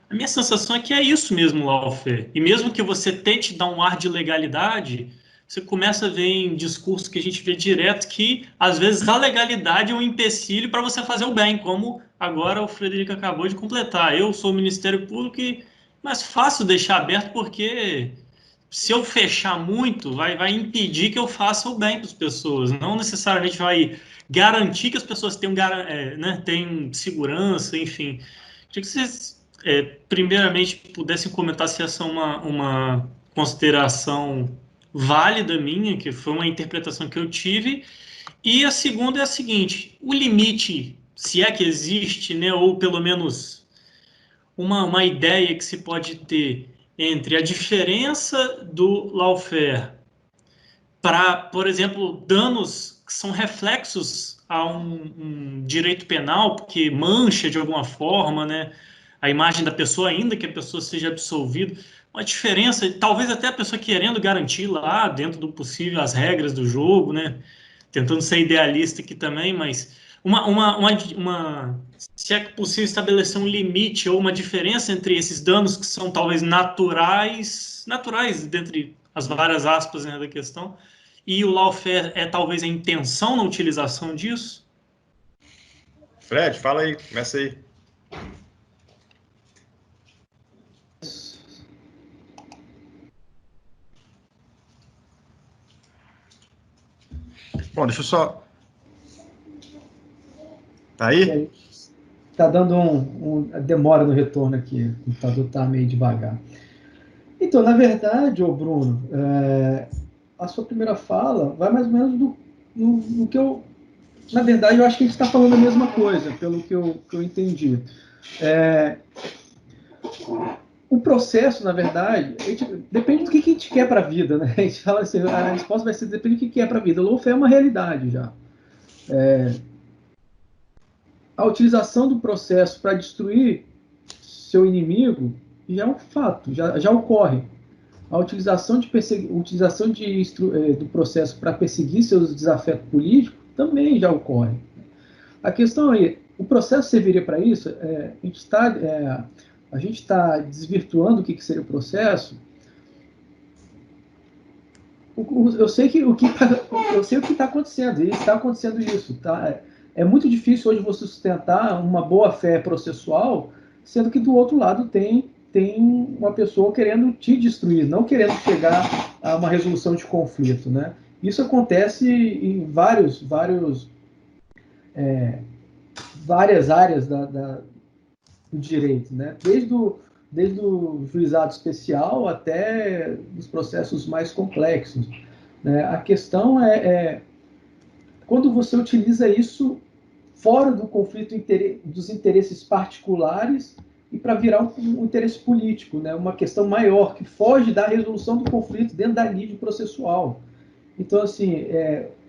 a minha sensação é que é isso mesmo, lawfare. E mesmo que você tente dar um ar de legalidade, você começa a ver em discurso que a gente vê direto que, às vezes, a legalidade é um empecilho para você fazer o bem, como agora o Frederico acabou de completar. Eu sou o Ministério Público e é mais fácil deixar aberto porque se eu fechar muito, vai impedir que eu faça o bem para as pessoas. Não necessariamente vai garantir que as pessoas tenham segurança, enfim. Queria que vocês, primeiramente, pudessem comentar se essa é uma consideração válida minha, que foi uma interpretação que eu tive, e a segunda é a seguinte: o limite, se é que existe, né, ou pelo menos uma ideia que se pode ter entre a diferença do lawfare para, por exemplo, danos que são reflexos a um direito penal, porque mancha de alguma forma, né, a imagem da pessoa, ainda que a pessoa seja absolvida. Uma diferença, talvez até a pessoa querendo garantir lá, dentro do possível, as regras do jogo, né, tentando ser idealista aqui também, mas se é possível estabelecer um limite ou uma diferença entre esses danos que são talvez naturais dentre as várias aspas, né, da questão, e o lawfare é talvez a intenção na utilização disso? Fred, fala aí, começa aí. Bom, deixa eu só... Tá aí? Tá dando uma demora no retorno aqui. O computador tá meio devagar. Então, na verdade, ô Bruno, a sua primeira fala vai mais ou menos no que eu... Na verdade, eu acho que a gente está falando a mesma coisa, pelo que eu entendi. O processo, na verdade, depende do que a gente quer para a vida, né? A gente fala assim, a resposta vai ser depende do que quer para a vida. O lawfare é uma realidade já. A utilização do processo para destruir seu inimigo já é um fato, já ocorre. A utilização do processo para perseguir seus desafetos políticos também já ocorre. A questão é, o processo serviria para isso? A gente está desvirtuando o que seria o processo. Eu sei o que está acontecendo, e está acontecendo isso. Tá? É muito difícil hoje você sustentar uma boa-fé processual, sendo que do outro lado tem uma pessoa querendo te destruir, não querendo chegar a uma resolução de conflito, né? Isso acontece em várias áreas do direito, né? Desde o juizado especial até os processos mais complexos, né? A questão é quando você utiliza isso fora do conflito dos interesses particulares e para virar um interesse político, né? Uma questão maior, que foge da resolução do conflito dentro da lide processual. Então, assim,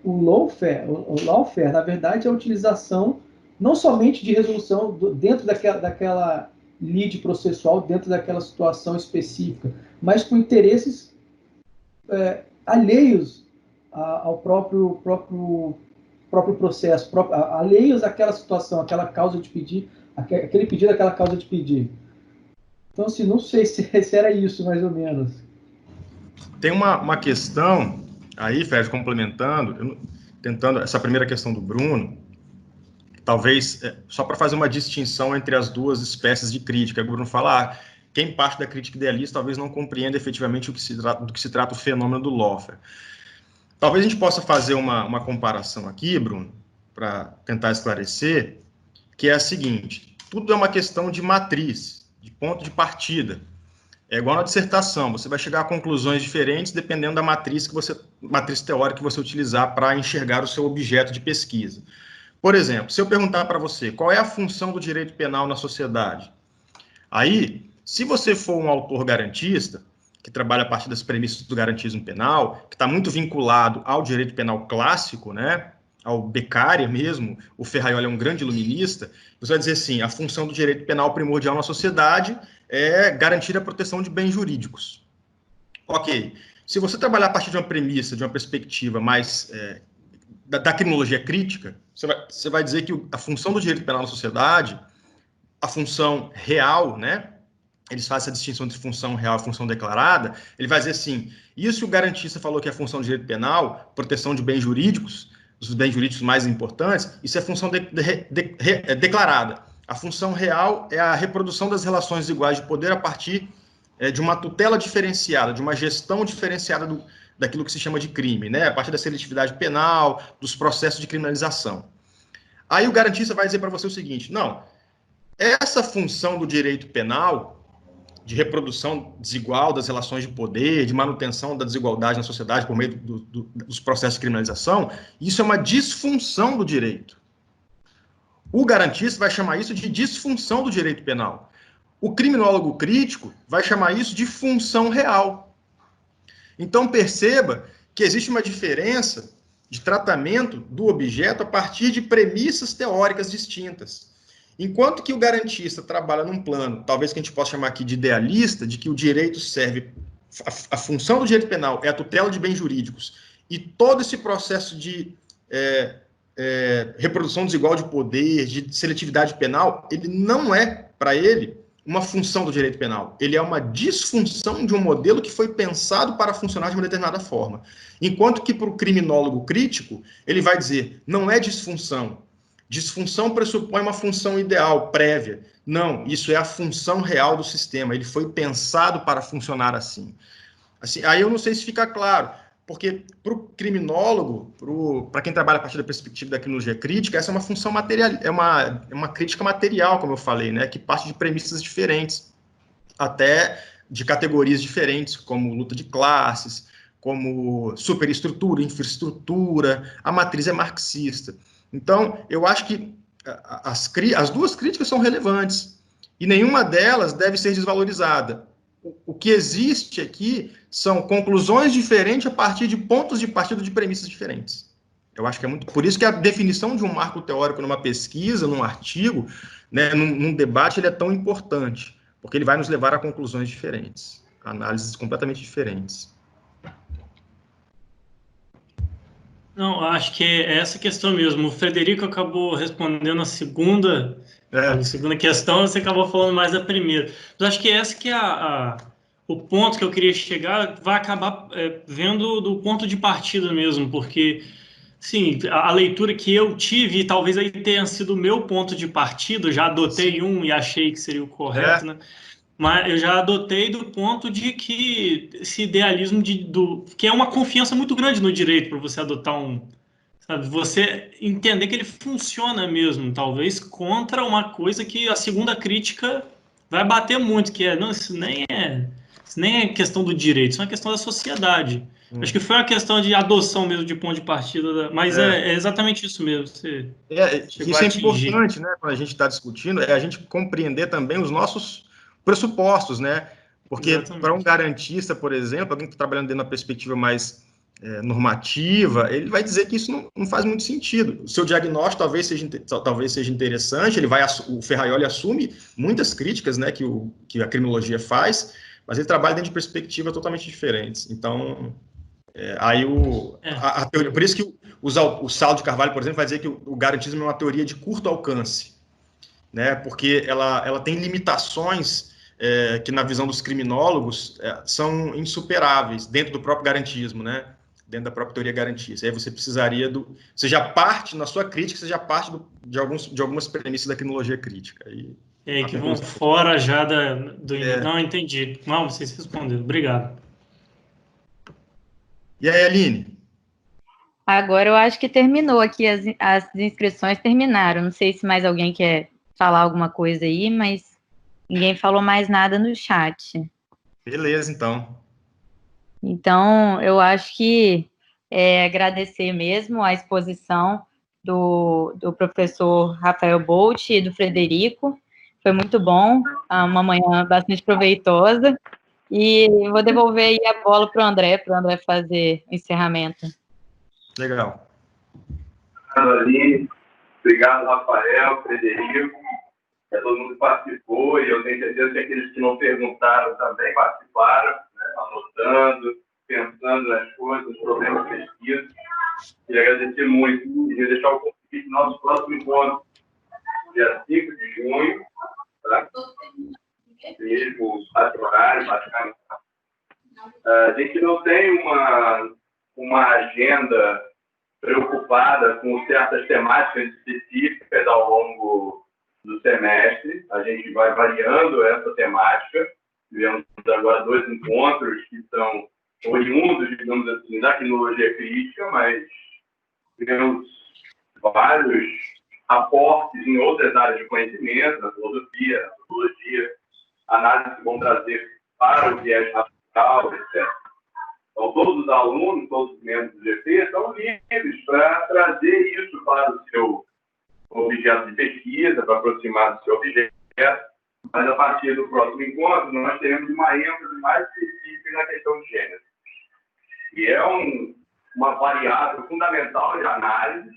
o lawfare, na verdade, é a utilização não somente de resolução dentro daquela lide processual, dentro daquela situação específica, mas com interesses alheios ao próprio processo, alheios àquela situação, aquela causa de pedir, aquele pedido, aquela causa de pedir. Então, assim, não sei se era isso, mais ou menos. Tem uma questão aí, Fred, complementando, tentando essa primeira questão do Bruno, talvez só para fazer uma distinção entre as duas espécies de crítica. O Bruno fala, quem parte da crítica idealista talvez não compreenda efetivamente do que se trata o fenômeno do lawfare. Talvez a gente possa fazer uma comparação aqui, Bruno, para tentar esclarecer, que é a seguinte: tudo é uma questão de matriz, de ponto de partida. É igual na dissertação, você vai chegar a conclusões diferentes dependendo da matriz teórica que você utilizar para enxergar o seu objeto de pesquisa. Por exemplo, se eu perguntar para você qual é a função do direito penal na sociedade, aí, se você for um autor garantista, que trabalha a partir das premissas do garantismo penal, que está muito vinculado ao direito penal clássico, né, ao Beccaria mesmo, o Ferraioli é um grande iluminista, você vai dizer assim, a função do direito penal primordial na sociedade é garantir a proteção de bens jurídicos. Ok. Se você trabalhar a partir de uma premissa, de uma perspectiva mais da criminologia crítica, você vai dizer que a função do direito penal na sociedade, a função real, né? Eles fazem essa distinção entre função real e função declarada. Ele vai dizer assim, isso que o garantista falou que é a função do direito penal, proteção de bens jurídicos, os bens jurídicos mais importantes, isso é função declarada. A função real é a reprodução das relações iguais de poder a partir de uma tutela diferenciada, de uma gestão diferenciada daquilo que se chama de crime, né? A partir da seletividade penal, dos processos de criminalização. Aí o garantista vai dizer para você o seguinte, não, essa função do direito penal, de reprodução desigual das relações de poder, de manutenção da desigualdade na sociedade por meio dos processos de criminalização, isso é uma disfunção do direito. O garantista vai chamar isso de disfunção do direito penal. O criminólogo crítico vai chamar isso de função real. Então, perceba que existe uma diferença de tratamento do objeto a partir de premissas teóricas distintas. Enquanto que o garantista trabalha num plano, talvez que a gente possa chamar aqui de idealista, de que o direito serve, a função do direito penal é a tutela de bens jurídicos, e todo esse processo de reprodução desigual de poder, de seletividade penal, ele não é, para ele, uma função do direito penal. Ele é uma disfunção de um modelo que foi pensado para funcionar de uma determinada forma. Enquanto que, para o criminólogo crítico, ele vai dizer, não é disfunção. Disfunção pressupõe uma função ideal, prévia. Não, isso é a função real do sistema. Ele foi pensado para funcionar assim. Aí eu não sei se fica claro, porque para o criminólogo, para quem trabalha a partir da perspectiva da criminologia crítica, essa é uma função material, é uma crítica material, como eu falei, né, que parte de premissas diferentes, até de categorias diferentes, como luta de classes, como superestrutura, infraestrutura, a matriz é marxista. Então, eu acho que as duas críticas são relevantes, e nenhuma delas deve ser desvalorizada. O que existe aqui são conclusões diferentes a partir de pontos de partida de premissas diferentes. Eu acho que é muito... Por isso que a definição de um marco teórico numa pesquisa, num artigo, né, num debate, ele é tão importante, porque ele vai nos levar a conclusões diferentes, análises completamente diferentes. Não, acho que é essa questão mesmo. O Frederico acabou respondendo a segunda questão, você acabou falando mais da primeira. Mas acho que essa que é o ponto que eu queria chegar, vai acabar vendo do ponto de partida mesmo, porque, sim, a leitura que eu tive, talvez aí tenha sido o meu ponto de partida, já adotei um e achei que seria o correto, né? Mas eu já adotei do ponto de que esse idealismo que é uma confiança muito grande no direito para você adotar sabe, você entender que ele funciona mesmo, talvez contra uma coisa que a segunda crítica vai bater muito, que não, isso nem é questão do direito, isso é uma questão da sociedade. Acho que foi uma questão de adoção mesmo de ponto de partida, mas é exatamente isso mesmo. Você isso é importante, né, quando a gente está discutindo, é a gente compreender também os nossos pressupostos, né? Porque para um garantista, por exemplo, alguém que está trabalhando dentro da perspectiva mais normativa, ele vai dizer que isso não faz muito sentido. O seu diagnóstico talvez seja interessante, o Ferraioli assume muitas críticas, né, que a criminologia faz, mas ele trabalha dentro de perspectivas totalmente diferentes. Então, a teoria, por isso que o Saulo de Carvalho, por exemplo, vai dizer que o garantismo é uma teoria de curto alcance, né, porque ela tem limitações que, na visão dos criminólogos, são insuperáveis dentro do próprio garantismo, né, dentro da própria teoria garantista. Aí você precisaria você já parte, na sua crítica, você já parte de algumas premissas da criminologia crítica. Que vão fora já Não, entendi. Não, vocês responderam. Obrigado. E aí, Aline? Agora eu acho que terminou aqui, as inscrições terminaram. Não sei se mais alguém quer falar alguma coisa aí, mas ninguém falou mais nada no chat. Beleza, então. Então, eu acho que agradecer mesmo a exposição do professor Rafael Bolt e do Frederico. Foi muito bom, uma manhã bastante proveitosa. E vou devolver aí a bola para o André fazer o encerramento. Legal. Obrigado, Rafael, Frederico. Todo mundo participou e eu tenho certeza que aqueles que não perguntaram também participaram, né, anotando, pensando nas coisas, nos problemas de pesquisa. Queria agradecer muito. Queria deixar o convite do nosso próximo encontro, dia 5 de junho, tá? Mesmo horário, basicamente. A gente não tem uma agenda preocupada com certas temáticas específicas ao longo do semestre. A gente vai variando essa temática. Tivemos agora 2 encontros que são oriundos, digamos assim, da criminologia crítica, mas tivemos vários aportes em outras áreas de conhecimento, na filosofia, na sociologia, análise que vão trazer para o viés racial, etc. Então, todos os alunos, todos os membros do GP estão livres para trazer isso para o seu objeto de pesquisa, para aproximar do seu objeto, mas a partir do próximo encontro nós teremos uma ênfase mais específica na questão de gênero. E é um uma variável fundamental de análise